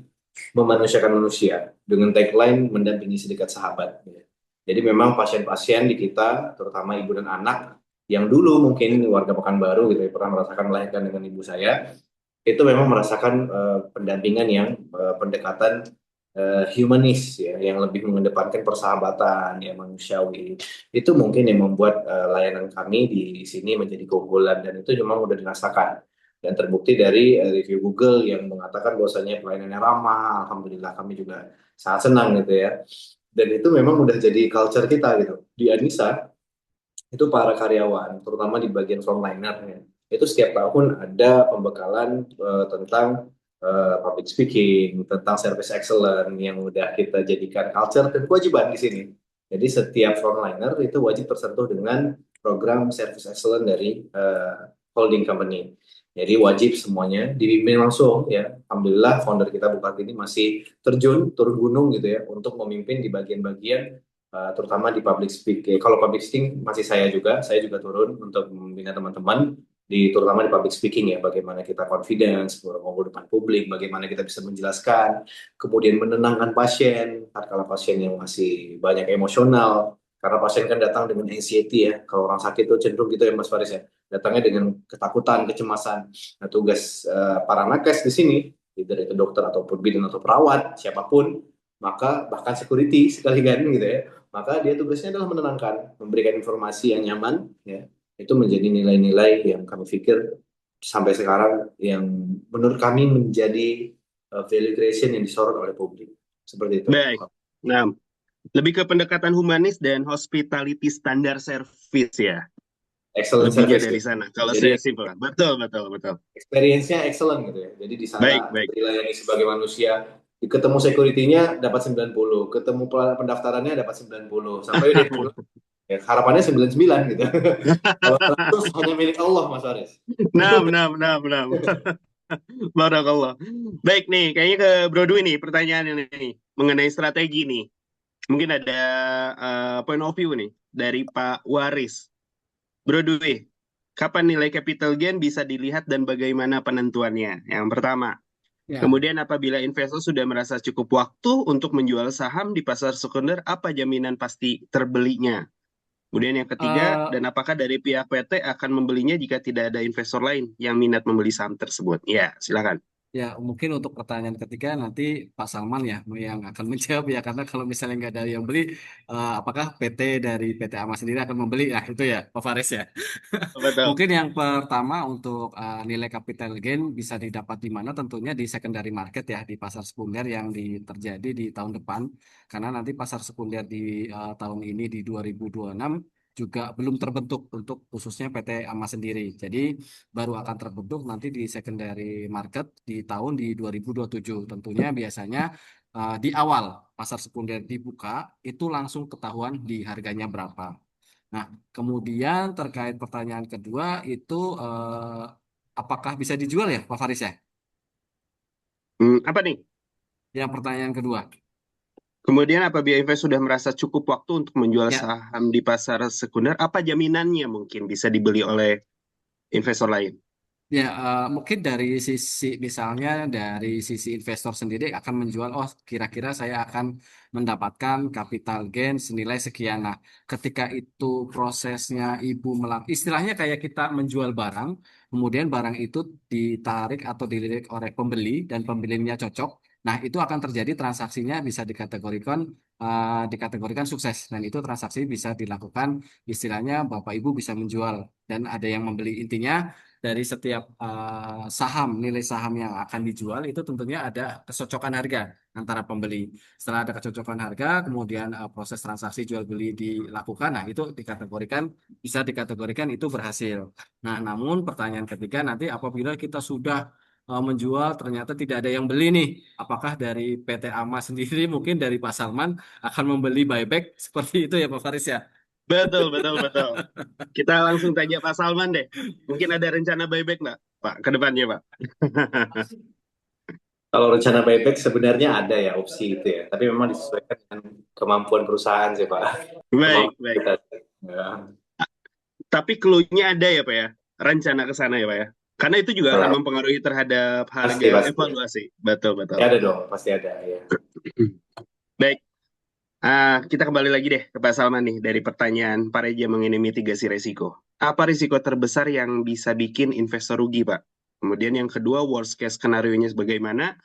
memanusiakan manusia dengan tagline mendampingi sedekat sahabat. Ya. Jadi memang pasien-pasien di kita, terutama ibu dan anak, yang dulu mungkin warga Pekanbaru gitu ya, pernah merasakan melahirkan dengan ibu saya, itu memang merasakan pendampingan yang pendekatan humanis ya, yang lebih mengedepankan persahabatan ya manusiawi. Itu mungkin yang membuat layanan kami di sini menjadi keunggulan dan itu memang udah dirasakan dan terbukti dari review Google yang mengatakan bahwasanya pelayanannya ramah. Alhamdulillah kami juga sangat senang gitu ya. Dan itu memang udah jadi culture kita gitu. Di Anissa itu para karyawan, terutama di bagian frontliner ya, itu setiap tahun ada pembekalan tentang public speaking, tentang service excellence yang udah kita jadikan culture dan kewajiban di sini. Jadi setiap frontliner itu wajib tersentuh dengan program service excellence dari holding company. Jadi wajib semuanya dibimbing langsung ya. Alhamdulillah founder kita Bu Kartini masih terjun turun gunung gitu ya untuk memimpin di bagian-bagian terutama di public speaking. Kalau public speaking masih saya juga turun untuk membina teman-teman terutama di public speaking ya, bagaimana kita confidence ngomong depan publik, bagaimana kita bisa menjelaskan, kemudian menenangkan pasien, tatkala pasien yang masih banyak emosional, karena pasien kan datang dengan anxiety ya, kalau orang sakit itu cenderung gitu ya Mas Faris ya, datangnya dengan ketakutan, kecemasan. Nah tugas para nakes di sini, either itu dokter ataupun bidan atau perawat, siapapun, maka bahkan security sekalian gitu ya, maka dia tugasnya adalah menenangkan, memberikan informasi yang nyaman, ya. Itu menjadi nilai-nilai yang kami pikir sampai sekarang yang menurut kami menjadi value creation yang disorot oleh publik. Seperti itu.
Baik. Nah, lebih ke pendekatan humanis dan hospitality standar service ya.
Excellent
Lebihnya
service
dari
ya.
sana. Kalau
Jadi
saya simpulkan. Betul.
experience-nya excellent gitu ya. Jadi di sana
Baik.
dilayani sebagai manusia. Ketemu security-nya dapat 90, ketemu pendaftarannya dapat 90, sampai udah pulang. Ya, harapannya 99 gitu. Kalau 100 hanya milik Allah, Mas Faris.
Nah. Barakallah. Baik nih, kayaknya ke Bro Dwi nih pertanyaan ini mengenai strategi nih. Mungkin ada point of view nih dari Pak Waris. Bro Dwi, kapan nilai capital gain bisa dilihat dan bagaimana penentuannya? Yang pertama.
Ya,
Kemudian apabila investor sudah merasa cukup waktu untuk menjual saham di pasar sekunder, apa jaminan pasti terbelinya? Kemudian yang ketiga, dan apakah dari pihak PT akan membelinya jika tidak ada investor lain yang minat membeli saham tersebut? Ya, silakan.
ya mungkin untuk pertanyaan ketiga nanti Pak Salman ya yang akan menjawab ya, karena kalau misalnya nggak ada yang beli, apakah PT dari PT AMA sendiri akan membeli? Nah itu ya Pak Faris ya.
Betul.
Mungkin yang pertama untuk nilai capital gain bisa didapat di mana? Tentunya di secondary market ya, di pasar sekunder yang terjadi di tahun depan. Karena nanti pasar sekunder di tahun ini di 2026 juga belum terbentuk untuk khususnya PT AMA sendiri. Jadi baru akan terbentuk nanti di secondary market di tahun di 2027. Tentunya biasanya di awal pasar sekunder dibuka itu langsung ketahuan di harganya berapa. Nah, kemudian terkait pertanyaan kedua itu apakah bisa dijual ya, Pak Faris ya?
Apa nih?
Yang pertanyaan kedua.
Kemudian apabila investor sudah merasa cukup waktu untuk menjual
Ya,
saham di pasar sekunder, apa jaminannya mungkin bisa dibeli oleh investor lain?
ya, mungkin dari sisi misalnya dari sisi investor sendiri akan menjual, oh kira-kira saya akan mendapatkan capital gain senilai sekian. Nah, ketika itu prosesnya ibu istilahnya kayak kita menjual barang, kemudian barang itu ditarik atau dilirik oleh pembeli dan pembelinya cocok. Nah, itu akan terjadi transaksinya bisa dikategorikan sukses dan itu transaksi bisa dilakukan istilahnya Bapak Ibu bisa menjual dan ada yang membeli. Intinya dari setiap nilai saham yang akan dijual itu tentunya ada kecocokan harga antara pembeli. Setelah ada kecocokan harga, kemudian proses transaksi jual beli dilakukan. Nah, itu bisa dikategorikan itu berhasil. Nah, namun pertanyaan ketiga nanti apabila kita sudah menjual ternyata tidak ada yang beli nih, apakah dari PT AMA sendiri mungkin dari Pak Salman akan membeli buyback seperti itu ya Pak Faris ya?
Betul, betul, betul. Kita langsung tanya Pak Salman deh. Mungkin ada rencana buyback nggak, Pak, ke depannya, Pak?
Kalau rencana buyback sebenarnya ada ya opsi itu ya, tapi memang disesuaikan dengan kemampuan perusahaan sih Pak.
Baik,
Kemampuan
baik.
kita. Ya.
Tapi clue-nya ada ya, Pak ya? Rencana ke sana ya, Pak ya? Karena itu juga akan mempengaruhi terhadap
Pasti,
harga
pasti.
evaluasi. Betul, betul.
Ya ada dong, pasti ada ya.
Baik. Kita kembali lagi deh ke Pak Salman nih dari pertanyaan Pak Reja mengenai mitigasi resiko. Apa risiko terbesar yang bisa bikin investor rugi, Pak? Kemudian yang kedua, worst case skenario-nya bagaimana?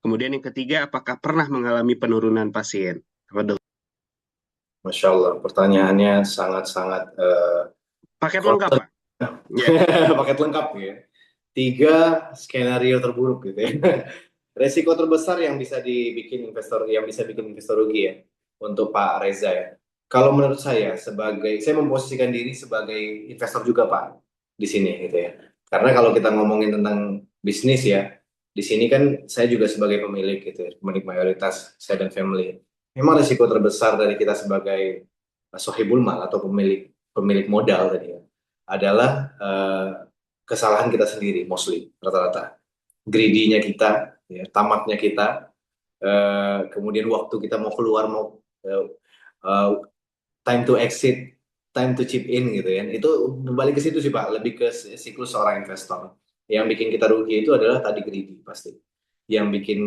Kemudian yang ketiga, apakah pernah mengalami penurunan pasien?
Masya Allah, pertanyaannya sangat-sangat
Paket lengkap, Pak.
paket lengkap ya. 3 skenario terburuk gitu ya. Resiko terbesar yang bisa bikin investor rugi ya untuk Pak Reza ya. Kalau menurut saya saya memposisikan diri sebagai investor juga Pak di sini gitu ya. Karena kalau kita ngomongin tentang bisnis ya, di sini kan saya juga sebagai pemilik gitu ya, pemilik mayoritas saya dan family. Memang resiko terbesar dari kita sebagai sohibul mal atau pemilik modal tadi ya adalah kesalahan kita sendiri mostly rata-rata. Greedy-nya kita, ya, tamaknya kita, kemudian waktu kita mau keluar time to exit, time to chip in gitu ya. Itu balik ke situ sih Pak, lebih ke siklus seorang investor. Yang bikin kita rugi itu adalah tadi greedy pasti. Yang bikin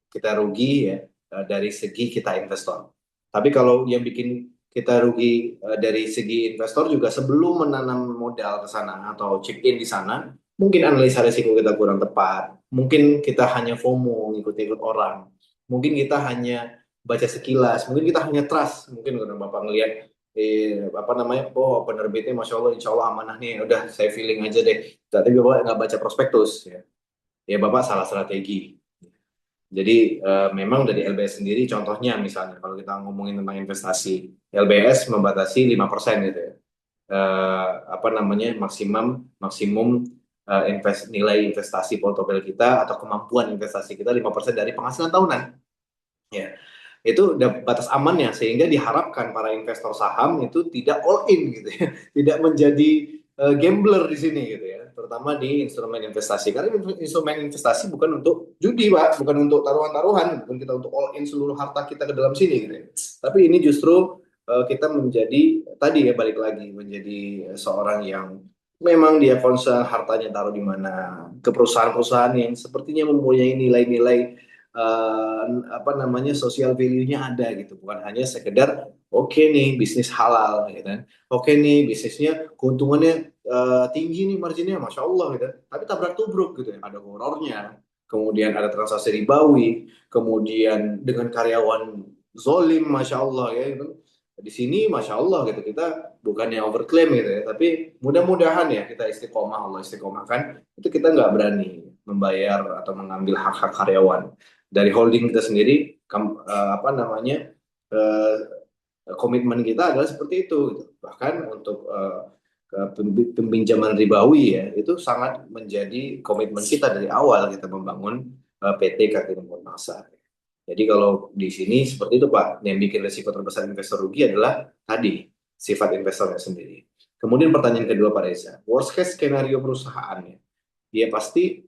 kita rugi ya dari segi kita investor. Tapi kalau yang bikin kita rugi dari segi investor juga sebelum menanam modal ke sana atau chip in di sana, mungkin analisa risiko kita kurang tepat, mungkin kita hanya FOMO ngikut-ikut orang, mungkin kita hanya baca sekilas, mungkin kita hanya trust, mungkin karena Bapak ngelihat oh penerbitnya Masya Allah Insya Allah amanah nih, udah saya feeling aja deh, tapi Bapak nggak baca prospektus ya Bapak salah strategi. Jadi memang dari LBS sendiri contohnya misalnya kalau kita ngomongin tentang investasi, LBS membatasi 5% gitu ya. Maksimum nilai investasi portofolio kita atau kemampuan investasi kita 5% dari penghasilan tahunan. Ya. Itu udah batas amannya sehingga diharapkan para investor saham itu tidak all in gitu ya. Tidak menjadi gambler di sini gitu ya. Terutama di instrumen investasi. Karena instrumen investasi bukan untuk judi, Pak, bukan untuk taruhan-taruhan, bukan kita untuk all in seluruh harta kita ke dalam sini gitu ya. Tapi ini justru kita menjadi tadi ya balik lagi menjadi seorang yang memang dia concern hartanya taruh di mana, ke perusahaan-perusahaan yang sepertinya mempunyai nilai-nilai social value-nya ada gitu, bukan hanya sekedar oke nih bisnis halal gitu kan, oke nih bisnisnya keuntungannya tinggi nih marginnya Masya Allah gitu, tapi tabrak tubruk gitu ya, ada horornya, kemudian ada transaksi ribawi, kemudian dengan karyawan zolim Masya Allah ya gitu. Di sini Masya Allah gitu, kita bukannya overclaim gitu ya, tapi mudah-mudahan ya kita istiqomah, Allah istiqomahkan, itu kita nggak berani membayar atau mengambil hak-hak karyawan dari holding kita sendiri. Komitmen kita adalah seperti itu gitu. Bahkan untuk peminjaman ribawi ya itu sangat menjadi komitmen kita dari awal kita membangun PT Kartini Pasar. Jadi kalau di sini seperti itu Pak, yang bikin resiko terbesar investor rugi adalah tadi sifat investornya sendiri. Kemudian pertanyaan kedua Pak Reza, worst case skenario perusahaannya, ya pasti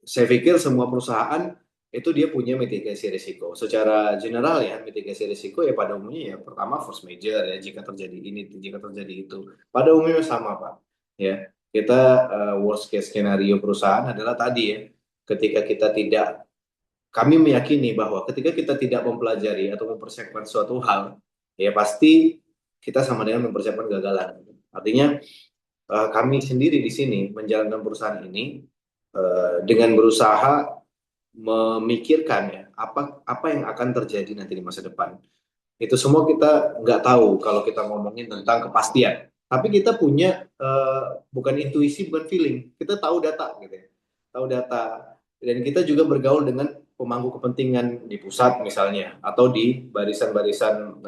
saya pikir semua perusahaan itu dia punya mitigasi risiko. Secara general ya, mitigasi risiko ya pada umumnya ya pertama force major ya, jika terjadi ini, jika terjadi itu. Pada umumnya sama Pak. Ya, kita worst case skenario perusahaan adalah tadi ya, kami meyakini bahwa ketika kita tidak mempelajari atau mempersiapkan suatu hal, ya pasti kita sama dengan mempersiapkan kegagalan. Artinya kami sendiri di sini menjalankan perusahaan ini dengan berusaha memikirkan ya apa yang akan terjadi nanti di masa depan. Itu semua kita nggak tahu kalau kita ngomongin tentang kepastian. Tapi kita punya bukan intuisi, bukan feeling. Kita tahu data gitu ya. Tahu data. Dan kita juga bergaul dengan pemangku kepentingan di pusat misalnya atau di barisan-barisan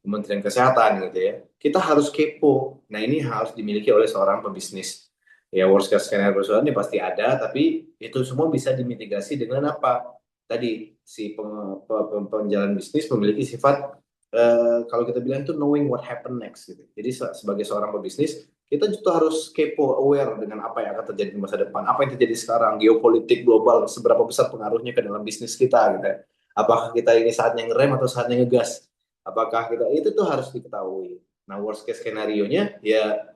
Kementerian Kesehatan gitu ya. Kita harus kepo. Nah, ini harus dimiliki oleh seorang pebisnis. Ya worst case skenario perusahaan ini pasti ada, tapi itu semua bisa dimitigasi dengan apa? Tadi si penjalan bisnis memiliki sifat
kalau kita bilang itu knowing what happen next gitu. Jadi sebagai seorang pebisnis, kita juga harus kepo, aware dengan apa yang akan terjadi di masa depan, apa yang terjadi sekarang, geopolitik global, seberapa besar pengaruhnya ke dalam bisnis kita gitu ya. Apakah kita ini saatnya ngerem atau saatnya ngegas? Apakah kita itu tuh harus diketahui. Nah, worst case skenario-nya ya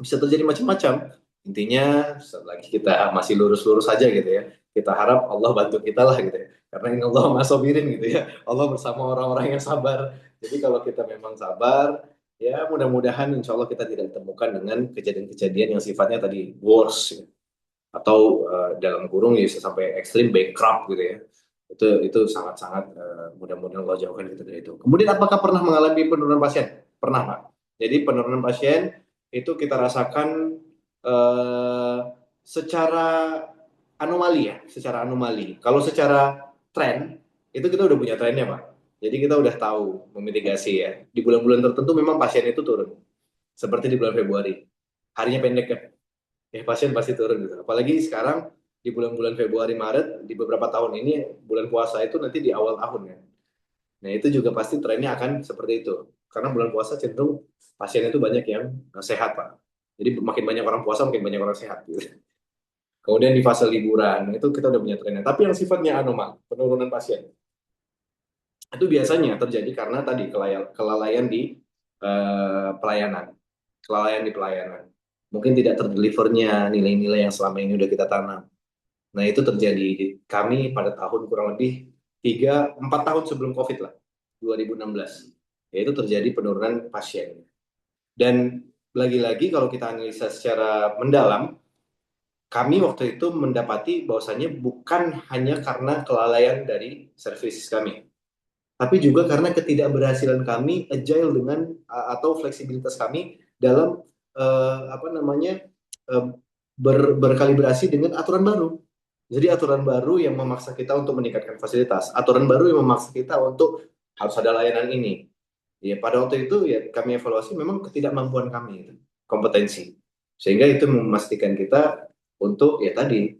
bisa terjadi macam-macam. Intinya selagi kita masih lurus-lurus saja gitu ya. Kita harap Allah bantu kita lah gitu ya. Karena ini Allah Maha Sabirin gitu ya. Allah bersama orang-orang yang sabar. Jadi kalau kita memang sabar, ya mudah-mudahan insya Allah kita tidak ditemukan dengan kejadian-kejadian yang sifatnya tadi worse ya. Atau dalam kurung ya bisa sampai ekstrim bankrupt gitu ya. Itu sangat-sangat mudah-mudahan Allah jauhkan kita dari itu. Kemudian apakah pernah mengalami penurunan pasien? Pernah, Pak. Jadi penurunan pasien itu kita rasakan secara anomali ya, secara anomali. Kalau secara tren, itu kita udah punya trennya, Pak. Jadi kita udah tahu memitigasi ya. Di bulan-bulan tertentu memang pasien itu turun. Seperti di bulan Februari. Harinya pendek kan. Ya pasien pasti turun gitu. Apalagi sekarang di bulan-bulan Februari, Maret, di beberapa tahun ini, bulan puasa itu nanti di awal tahun ya. Nah itu juga pasti trennya akan seperti itu. Karena bulan puasa cenderung pasien itu banyak yang sehat, Pak. Jadi makin banyak orang puasa, makin banyak orang sehat gitu. Kemudian di fase liburan, itu kita udah punya trennya. Tapi yang sifatnya anomali, penurunan pasien. Itu biasanya terjadi karena tadi kelalaian di pelayanan. Kelalaian di pelayanan. Mungkin tidak terdelivernya nilai-nilai yang selama ini udah kita tanam. Nah itu terjadi di kami pada tahun kurang lebih 4 tahun sebelum COVID lah, 2016. Yaitu terjadi penurunan pasien. Dan lagi-lagi kalau kita analisa secara mendalam, kami waktu itu mendapati bahwasannya bukan hanya karena kelalaian dari services kami, tapi juga karena ketidakberhasilan kami agile dengan atau fleksibilitas kami dalam berkalibrasi dengan aturan baru. Jadi aturan baru yang memaksa kita untuk meningkatkan fasilitas, aturan baru yang memaksa kita untuk harus ada layanan ini. Ya pada waktu itu ya kami evaluasi memang ketidakmampuan kami itu, kompetensi. Sehingga itu memastikan kita untuk ya tadi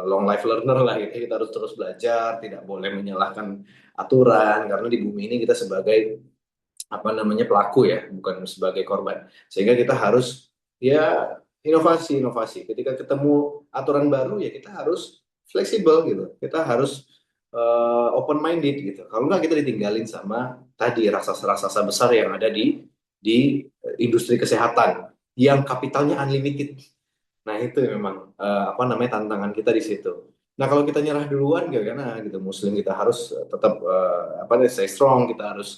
long life learner lah gitu. Kita harus terus belajar, tidak boleh menyalahkan aturan karena di bumi ini kita sebagai pelaku ya, bukan sebagai korban. Sehingga kita harus ya inovasi. Ketika ketemu aturan baru ya kita harus fleksibel gitu. Kita harus open minded gitu. Kalau nggak kita ditinggalin sama tadi raksasa-raksasa besar yang ada di industri kesehatan yang kapitalnya unlimited. Nah itu memang tantangan kita di situ. Nah kalau kita nyerah duluan karena gitu Muslim kita harus tetap stay strong, kita harus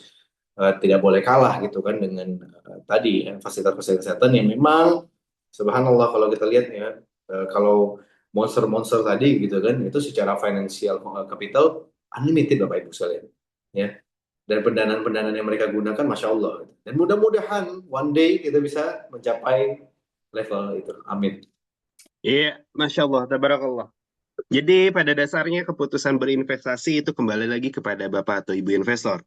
tidak boleh kalah gitu kan dengan tadi fasilitas kesehatan yang memang subhanallah kalau kita lihat ya kalau monster-monster tadi gitu kan itu secara financial capital unlimited Bapak Ibu sekalian ya. Dan pendanaan yang mereka gunakan Masya Allah. Dan mudah-mudahan one day kita bisa mencapai level itu. Amin.
Iya, Masya Allah, tabarakallah. Jadi pada dasarnya keputusan berinvestasi itu kembali lagi kepada Bapak atau Ibu investor.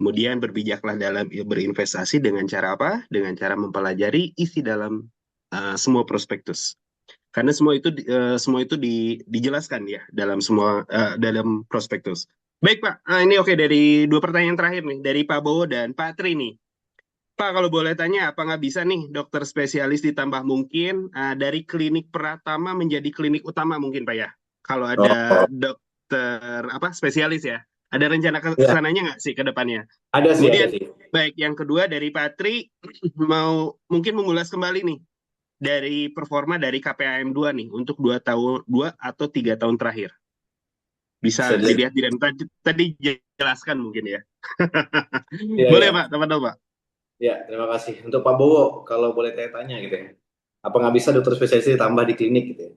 Kemudian berbijaklah dalam berinvestasi dengan cara apa? Dengan cara mempelajari isi dalam semua prospektus. Karena semua itu dijelaskan ya dalam dalam prospektus. Baik Pak, ini oke dari 2 pertanyaan terakhir nih dari Pak Bowo dan Pak Tri nih. Pak kalau boleh tanya, apa nggak bisa nih dokter spesialis ditambah mungkin dari klinik Pratama menjadi klinik utama mungkin Pak ya? Kalau ada dokter spesialis ya, ada rencana ke sananya nggak sih ke depannya?
Ada sih.
Kemudian baik yang kedua dari Pak Tri mau mungkin mengulas kembali nih dari performa dari KPAM 2 nih untuk 2 atau 3 tahun terakhir. Bisa dilihat di tadi jelaskan mungkin ya. Boleh Pak, teman-teman Pak.
Ya, terima kasih. Untuk Pak Bowo, kalau boleh tanya gitu ya, apa nggak bisa dokter spesialis ditambah di klinik gitu ya?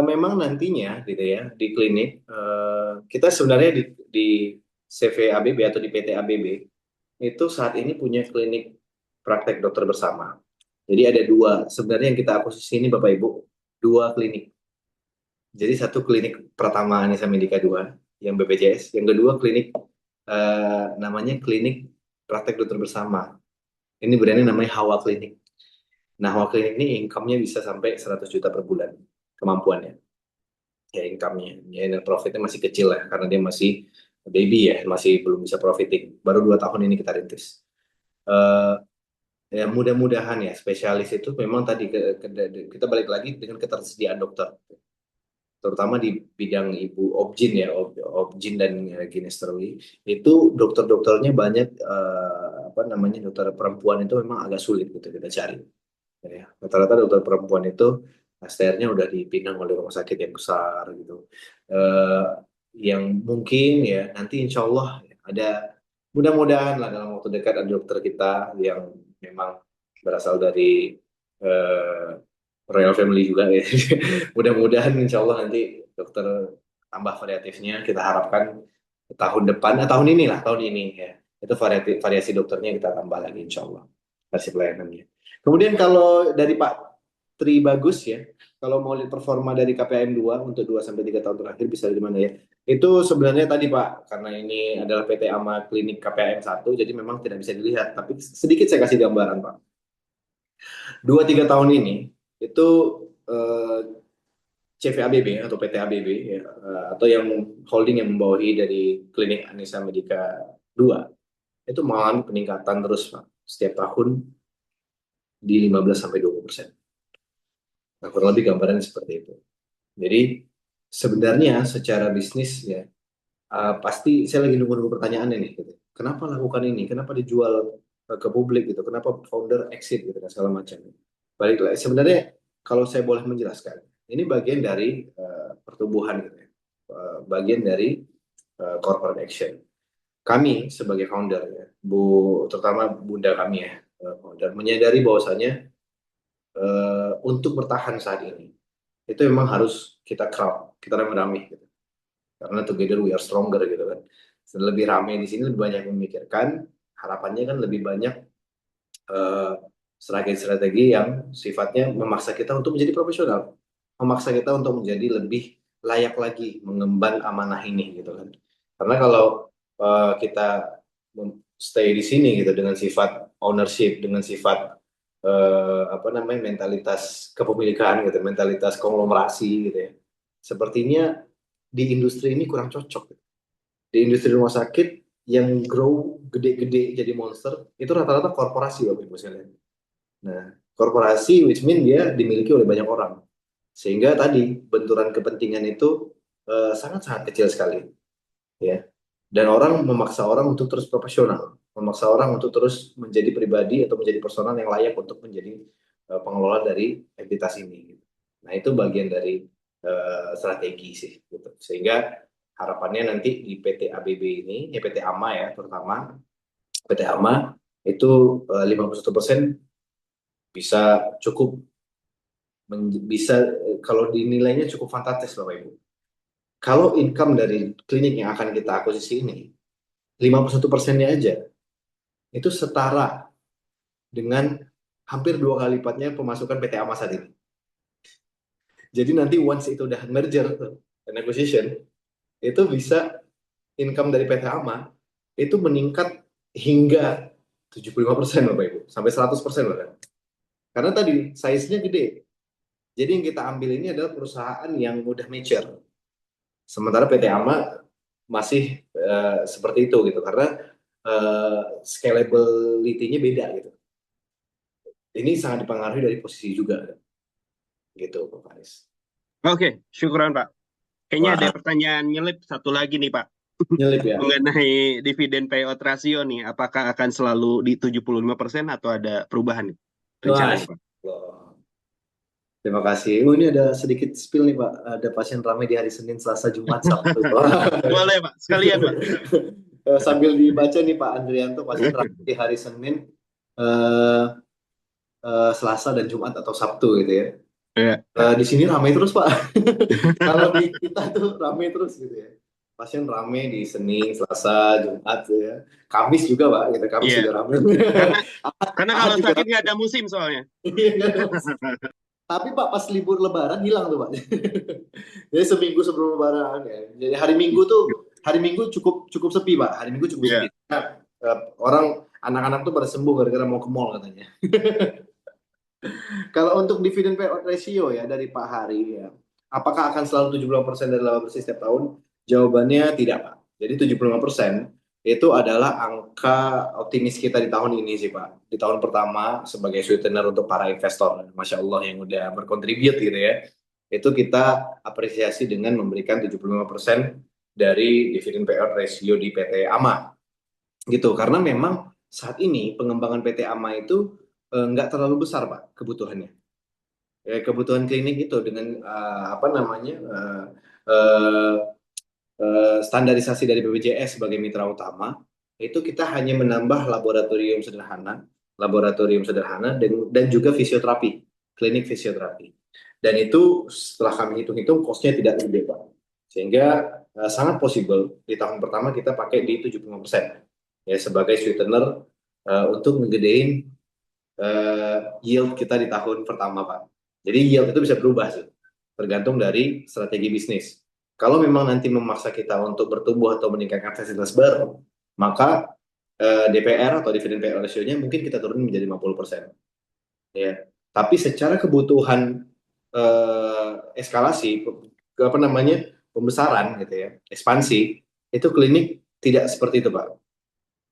Memang nantinya gitu ya, di klinik, kita sebenarnya di CVABB atau di PT ABB, itu saat ini punya klinik praktek dokter bersama. Jadi ada 2, sebenarnya yang kita akuisisi ini Bapak Ibu, 2 klinik. Jadi 1 klinik Pratama Anissa Medika 2, yang BPJS, yang kedua klinik, namanya klinik praktek dokter bersama. Ini brandnya namanya Hawa Klinik. Nah, Hawa Klinik ini income-nya bisa sampai 100 juta per bulan kemampuannya. Ya, income-nya. Ya, net profit-nya masih kecil lah, karena dia masih
baby ya, masih belum bisa profiting. Baru 2 tahun ini kita rintis. Eh, Ya mudah-mudahan ya spesialis itu memang tadi kita balik lagi dengan ketersediaan dokter, terutama di bidang ibu obgyn ya, obgyn dan ginesterologi itu dokter-dokternya banyak, apa namanya, dokter perempuan itu memang agak sulit gitu kita cari. Ya, rata-rata dokter perempuan itu STR-nya udah dipinang oleh rumah sakit yang besar gitu. Eh, yang mungkin ya nanti insya Allah ada, mudah-mudahan lah dalam waktu dekat ada dokter kita yang memang berasal dari eh, royal family juga ya. Mudah-mudahan insya Allah nanti dokter tambah variatifnya, kita harapkan tahun depan, tahun ini ya, itu variasi dokternya kita tambah lagi insya Allah, variasi pelayanannya. Kemudian kalau dari Pak Tri Bagus ya, kalau mau lihat performa dari KPM 2 untuk 2 sampai 3 tahun terakhir bisa di mana ya? Itu sebenarnya tadi Pak, karena ini adalah PT AMA Klinik KPM 1, jadi memang tidak bisa dilihat, tapi sedikit saya kasih gambaran Pak. 2-3 tahun ini itu eh, CVABB atau PT ABB ya, atau yang holding yang membawahi dari Klinik Anissa Medica 2 itu mengalami peningkatan terus Pak, setiap tahun di 15-20%. Nah, kurang lebih gambarannya seperti itu. Jadi sebenarnya secara bisnis ya, pasti saya lagi nunggu pertanyaannya nih, gitu. Kenapa lakukan ini? Kenapa dijual ke publik gitu? Kenapa founder exit gitu dan segala macam? Baiklah, sebenarnya kalau saya boleh menjelaskan, ini bagian dari pertumbuhan gitu ya, bagian dari corporate action. Kami sebagai founder ya, terutama bunda kami ya, founder menyadari bahwasanya untuk bertahan saat ini itu memang harus kita crowd, kita rame-rame gitu. Karena together we are stronger gitu kan. Lebih rame di sini lebih banyak memikirkan, harapannya kan lebih banyak strategi-strategi yang sifatnya memaksa kita untuk menjadi profesional, memaksa kita untuk menjadi lebih layak lagi mengemban amanah ini gitu kan. Karena kalau kita stay di sini gitu dengan sifat ownership, dengan sifat apa namanya, mentalitas kepemilikan gitu, mentalitas konglomerasi gitu ya. Sepertinya di industri ini kurang cocok. Di industri rumah sakit yang grow gede-gede jadi monster itu rata-rata korporasi Bapak Ibu sekalian. Nah, korporasi which mean dia dimiliki oleh banyak orang. Sehingga tadi benturan kepentingan itu sangat-sangat kecil sekali. Ya. Dan orang memaksa orang untuk terus profesional, memaksa orang untuk terus menjadi pribadi atau menjadi personal yang layak untuk menjadi pengelola dari entitas ini. Nah, itu bagian dari strategi sih gitu. Sehingga harapannya nanti di PT ABB ini, PT AMA ya terutama, PT AMA itu 51% bisa cukup, bisa kalau dinilainya cukup fantastis Bapak Ibu. Kalau income dari klinik yang akan kita akuisisi ini 51%-nya aja itu setara dengan hampir 2 kali lipatnya pemasukan PT AMA saat ini. Jadi nanti once itu udah merger dan acquisition, itu bisa income dari PT AMA itu meningkat hingga 75% Bapak Ibu, sampai 100% bahkan. Karena tadi size-nya gede. Jadi yang kita ambil ini adalah perusahaan yang udah mature. Sementara PT AMA masih seperti itu gitu, karena scalability-nya beda gitu. Ini sangat dipengaruhi dari posisi juga gitu Pak Faris.
Oke, syukuran Pak. Kayaknya
Wah,
ada pertanyaan nyelip satu lagi nih Pak.
nyelip ya.
Mengenai dividen payout ratio nih, apakah akan selalu di 75% atau ada perubahan nih
Wah,
rencananya Pak?
terima kasih. Oh, ini ada sedikit spill nih Pak. Ada pasien ramai di hari Senin, Selasa, Jumat, Sabtu.
Boleh Pak, sekalian Pak.
Sambil dibaca nih Pak Andrianto, pasien ramai di hari Senin, Selasa dan Jumat atau Sabtu gitu ya. Di sini ramai terus Pak. Kalau di kita tuh ramai terus gitu ya. Pasien ramai di Senin, Selasa, Jumat ya. Kamis juga Pak, gitu. Kamis juga ramai.
Karena kalau sakit nggak ada musim soalnya.
Tapi Pak pas libur Lebaran hilang tuh Pak. Jadi seminggu sebelum Lebaran ya. Jadi hari Minggu cukup sepi Pak. Hari Minggu cukup sepi. Nah, orang anak-anak tuh pada sembuh gara-gara mau ke mall katanya. Kalau untuk dividen payout ratio ya dari Pak Hari ya, apakah akan selalu 70% dari laba bersih setiap tahun? Jawabannya tidak Pak.
Jadi 75% itu adalah angka optimis kita di tahun ini sih Pak. Di tahun pertama sebagai sweetener untuk para investor, Masya Allah yang udah berkontribut gitu ya. Itu kita apresiasi dengan memberikan 75% dari dividen payout ratio di PT AMA. Gitu, karena memang saat ini pengembangan PT AMA itu nggak terlalu besar Pak kebutuhannya. Kebutuhan klinik itu dengan standarisasi dari BPJS sebagai mitra utama, itu kita hanya menambah laboratorium sederhana dan juga fisioterapi, klinik fisioterapi. Dan itu setelah kami hitung-hitung cost-nya tidak gede Pak. Sehingga sangat possible di tahun pertama kita pakai di 75% ya sebagai sweetener untuk ngegedein yield kita di tahun pertama Pak. Jadi yield itu bisa berubah sih, tergantung dari strategi bisnis. Kalau memang nanti memaksa kita untuk bertumbuh atau meningkatkan fasilitas baru, maka DPR atau dividend payout ratio-nya mungkin kita turun menjadi 50%. Ya. Tapi secara kebutuhan eskalasi, pembesaran gitu ya, ekspansi, itu klinik tidak seperti itu Pak.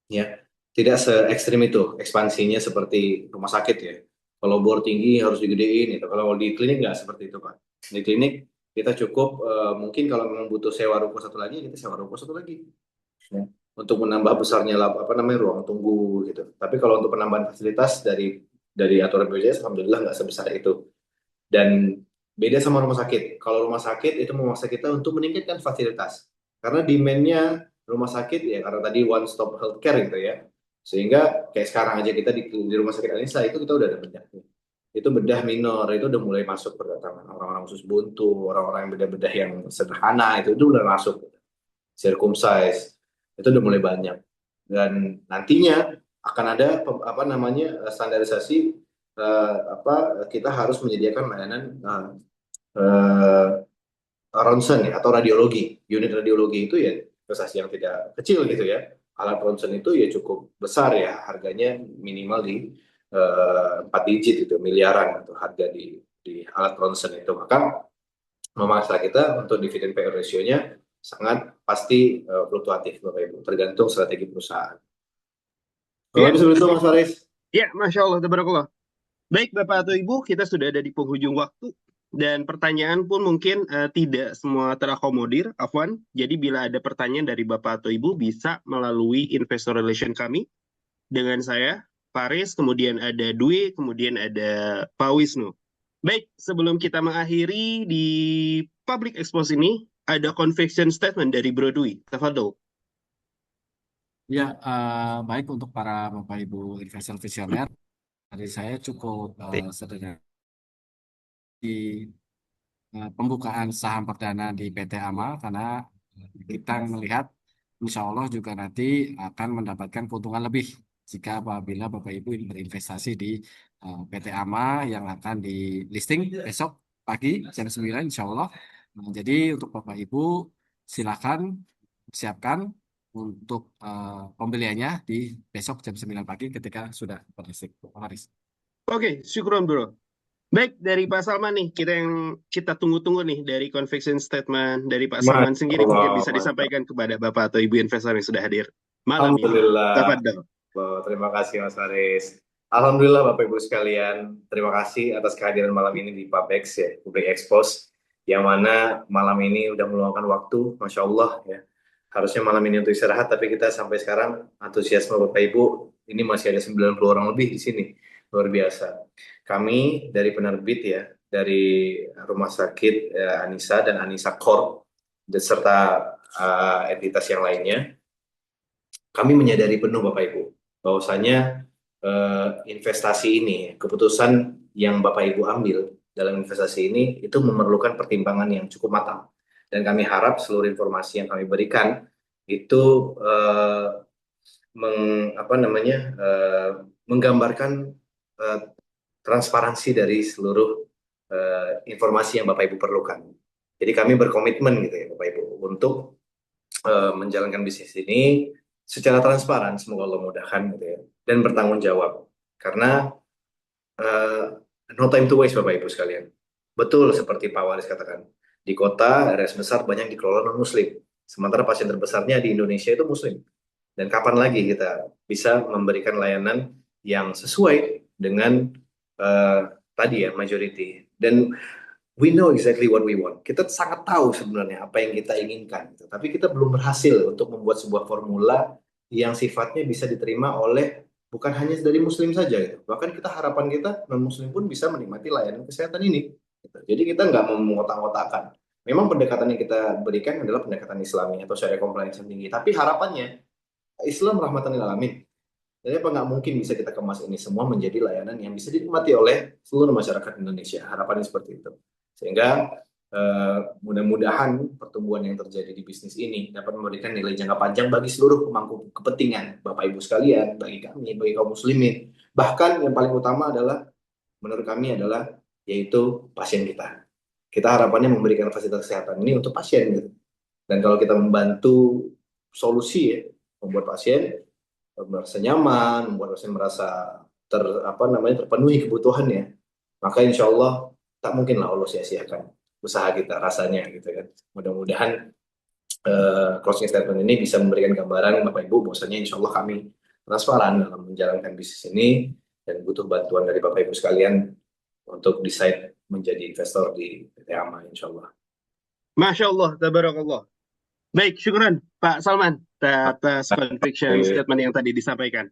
Ya, tidak se ekstrim itu ekspansinya seperti rumah sakit ya. Kalau bor tinggi harus digedein itu. Kalau di klinik nggak seperti itu Pak. Di klinik kita cukup mungkin kalau memang butuh sewa ruko satu lagi, kita sewa ruko satu lagi ya, untuk menambah besarnya ruang tunggu gitu. Tapi kalau untuk penambahan fasilitas dari aturan BPJS alhamdulillah nggak sebesar itu. Dan beda sama rumah sakit. Kalau rumah sakit itu memaksa kita untuk meningkatkan fasilitas. Karena demand-nya rumah sakit ya karena tadi one stop healthcare gitu ya. Sehingga kayak sekarang aja kita di rumah sakit Anissa itu kita udah ada bedahnya. Itu bedah minor, itu udah mulai masuk berdatangan orang-orang khusus buntu, orang-orang yang bedah-bedah yang sederhana itu udah masuk. Circumcise itu udah mulai banyak. Dan nantinya akan ada standarisasi kita harus menyediakan layanan ronsen ya, atau radiologi. Unit radiologi itu ya investasi yang tidak kecil gitu ya. Alat ronsen itu ya cukup besar ya, harganya minimal di 4 digit itu, miliaran itu harga di alat ronsen itu. Maka memaksa kita untuk dividen payout ratio-nya sangat pasti fluktuatif Bapak Ibu, tergantung strategi perusahaan. Kalau
Ya,
seperti itu Mas Faris.
ya, Masya Allah, tabarakallah. Baik Bapak atau Ibu, kita sudah ada di penghujung waktu. Dan pertanyaan pun mungkin tidak semua terakomodir, Afwan. Jadi bila ada pertanyaan dari Bapak atau Ibu, bisa melalui investor relation kami dengan saya, Faris, kemudian ada Dwi, kemudian ada Pak Wisnu. Baik, sebelum kita mengakhiri di public expose ini, ada conviction statement dari Bro Dwi. Tafadhol.
Ya, baik untuk para Bapak Ibu investor visioner, dari saya cukup sederhana di pembukaan saham perdana di PT AMA karena kita melihat insya Allah juga nanti akan mendapatkan keuntungan lebih jika apabila Bapak Ibu berinvestasi di PT AMA yang akan di listing besok pagi jam 9 insya Allah. Nah, jadi untuk Bapak Ibu silakan siapkan untuk pembeliannya di besok jam 9 pagi ketika sudah berlisting. Pak Haris.
Oke, syukron Bro. Baik, dari Pak Salman nih, kita tunggu-tunggu nih dari conviction statement dari Pak Salman sendiri mungkin bisa disampaikan kepada Bapak atau Ibu investor yang sudah hadir malam ini.
Alhamdulillah.
Tafadhol.
Terima kasih Mas Faris. Alhamdulillah Bapak Ibu sekalian, terima kasih atas kehadiran malam ini di Pabex ya, Public Expose, yang mana malam ini udah meluangkan waktu, Masya Allah ya. Harusnya malam ini untuk istirahat, tapi kita sampai sekarang antusiasme Bapak Ibu, ini masih ada 90 orang lebih di sini, luar biasa. Kami dari penerbit ya, dari Rumah Sakit Anissa dan Anissa Corp, serta entitas yang lainnya, kami menyadari penuh Bapak Ibu, bahwasanya investasi ini, keputusan yang Bapak Ibu ambil dalam investasi ini, itu memerlukan pertimbangan yang cukup matang. Dan kami harap seluruh informasi yang kami berikan itu menggambarkan transparansi dari seluruh informasi yang Bapak Ibu perlukan. Jadi kami berkomitmen gitu ya Bapak Ibu untuk menjalankan bisnis ini secara transparan, semoga Allah mudahkan gitu ya, dan bertanggung jawab. Karena no time to waste Bapak Ibu sekalian. Betul seperti Pak Waris katakan, di kota RS besar banyak dikelola non-muslim. Sementara pasien terbesarnya di Indonesia itu Muslim. Dan kapan lagi kita bisa memberikan layanan yang sesuai dengan tadi ya, majority. Dan we know exactly what we want. Kita sangat tahu sebenarnya apa yang kita inginkan, gitu. Tapi kita belum berhasil untuk membuat sebuah formula yang sifatnya bisa diterima oleh bukan hanya dari Muslim saja, gitu. Bahkan harapan kita non-Muslim pun bisa menikmati layanan kesehatan ini. Gitu. Jadi kita nggak mau mengotak-otakan. Memang pendekatan yang kita berikan adalah pendekatan Islami atau syariah compliance yang tinggi. Tapi harapannya Islam rahmatan lil alamin. Jadi apa nggak mungkin bisa kita kemas ini semua menjadi layanan yang bisa dinikmati oleh seluruh masyarakat Indonesia. Harapannya seperti itu. Sehingga mudah-mudahan pertumbuhan yang terjadi di bisnis ini dapat memberikan nilai jangka panjang bagi seluruh pemangku kepentingan, Bapak Ibu sekalian, bagi kami, bagi kaum muslimin. Bahkan yang paling utama adalah, menurut kami adalah, yaitu pasien kita. Kita harapannya memberikan fasilitas kesehatan ini untuk pasien, gitu. Dan kalau kita membantu solusi ya, membuat pasien merasa nyaman, membuat pasien merasa terpenuhi kebutuhannya, maka insya Allah tak mungkinlah Allah sia-siakan usaha kita rasanya, gitu kan. Mudah-mudahan closing statement ini bisa memberikan gambaran Bapak Ibu bahwasanya insya Allah kami transparan dalam menjalankan bisnis ini dan butuh bantuan dari Bapak Ibu sekalian untuk decide menjadi investor di PT AMA, insya Allah.
Masya Allah, tabarakallah. Baik, syukuran Pak Salman atas conviction statement yang tadi disampaikan.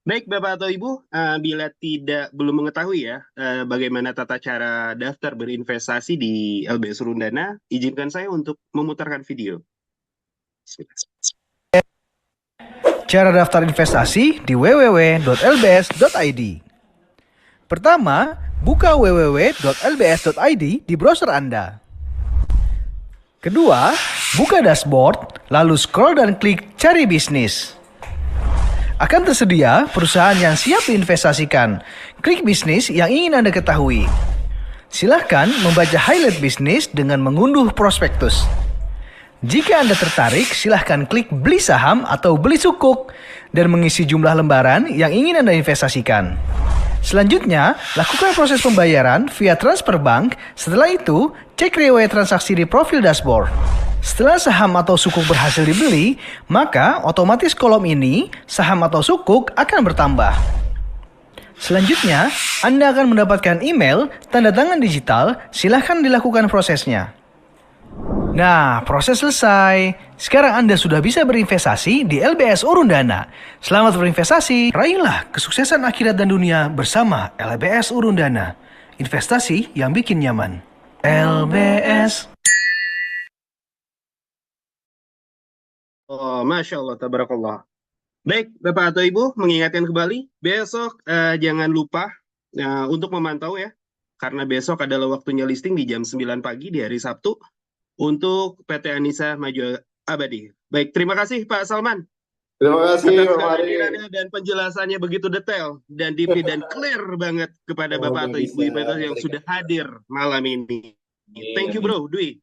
Baik, Bapak atau Ibu, bila belum mengetahui ya bagaimana tata cara daftar berinvestasi di LBS Urundana, izinkan saya untuk memutarkan video.
Cara daftar investasi di www.lbs.id. Pertama, buka www.lbs.id di browser Anda. Kedua, buka dashboard, lalu scroll dan klik cari bisnis. Akan tersedia perusahaan yang siap diinvestasikan. Klik bisnis yang ingin Anda ketahui. Silahkan membaca highlight bisnis dengan mengunduh prospektus. Jika Anda tertarik, silahkan klik beli saham atau beli sukuk dan mengisi jumlah lembaran yang ingin Anda investasikan. Selanjutnya, lakukan proses pembayaran via transfer bank. Setelah itu, cek riwayat transaksi di profil dashboard. Setelah saham atau sukuk berhasil dibeli, maka otomatis kolom ini, saham atau sukuk, akan bertambah. Selanjutnya, Anda akan mendapatkan email tanda tangan digital. Silahkan dilakukan prosesnya. Nah, proses selesai. Sekarang Anda sudah bisa berinvestasi di LBS Urundana. Selamat berinvestasi. Raihlah kesuksesan akhirat dan dunia bersama LBS Urundana. Investasi yang bikin nyaman. LBS.
Oh, Masya Allah, tabarakallah. Baik, Bapak atau Ibu, mengingatkan kembali, besok jangan lupa untuk memantau ya. Karena besok adalah waktunya listing di jam 9 pagi di hari Sabtu. Untuk PT Anissa Maju Abadi. Baik, terima kasih Pak Salman.
Terima kasih
atas
Pak Mari.
kehadirannya dan penjelasannya begitu detail dan deep dan clear banget kepada Bapak atau Ibu yang sudah hadir malam ini. Thank you bro, Dwi.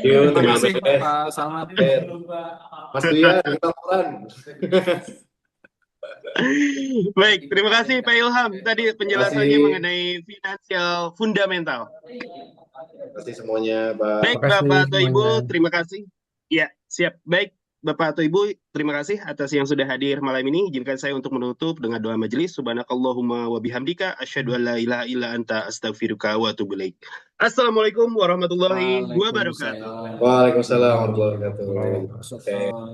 Terima kasih Pak Salman.
Mas Dwi, laporan.
Baik, terima kasih Pak Ilham. Tadi penjelasannya mengenai finansial fundamental.
Terima kasih semuanya, Pak.
Baik, Bapak atau Ibu, terima kasih. Ya, siap. Baik, Bapak atau Ibu, terima kasih atas yang sudah hadir malam ini. Izinkan saya untuk menutup dengan doa majelis. Subhanakallahumma wa bihamdika asyhadu an la ilaha illa anta astaghfiruka wa atubu ilaik. Assalamualaikum warahmatullahi wabarakatuh.
Waalaikumsalam warahmatullahi wabarakatuh.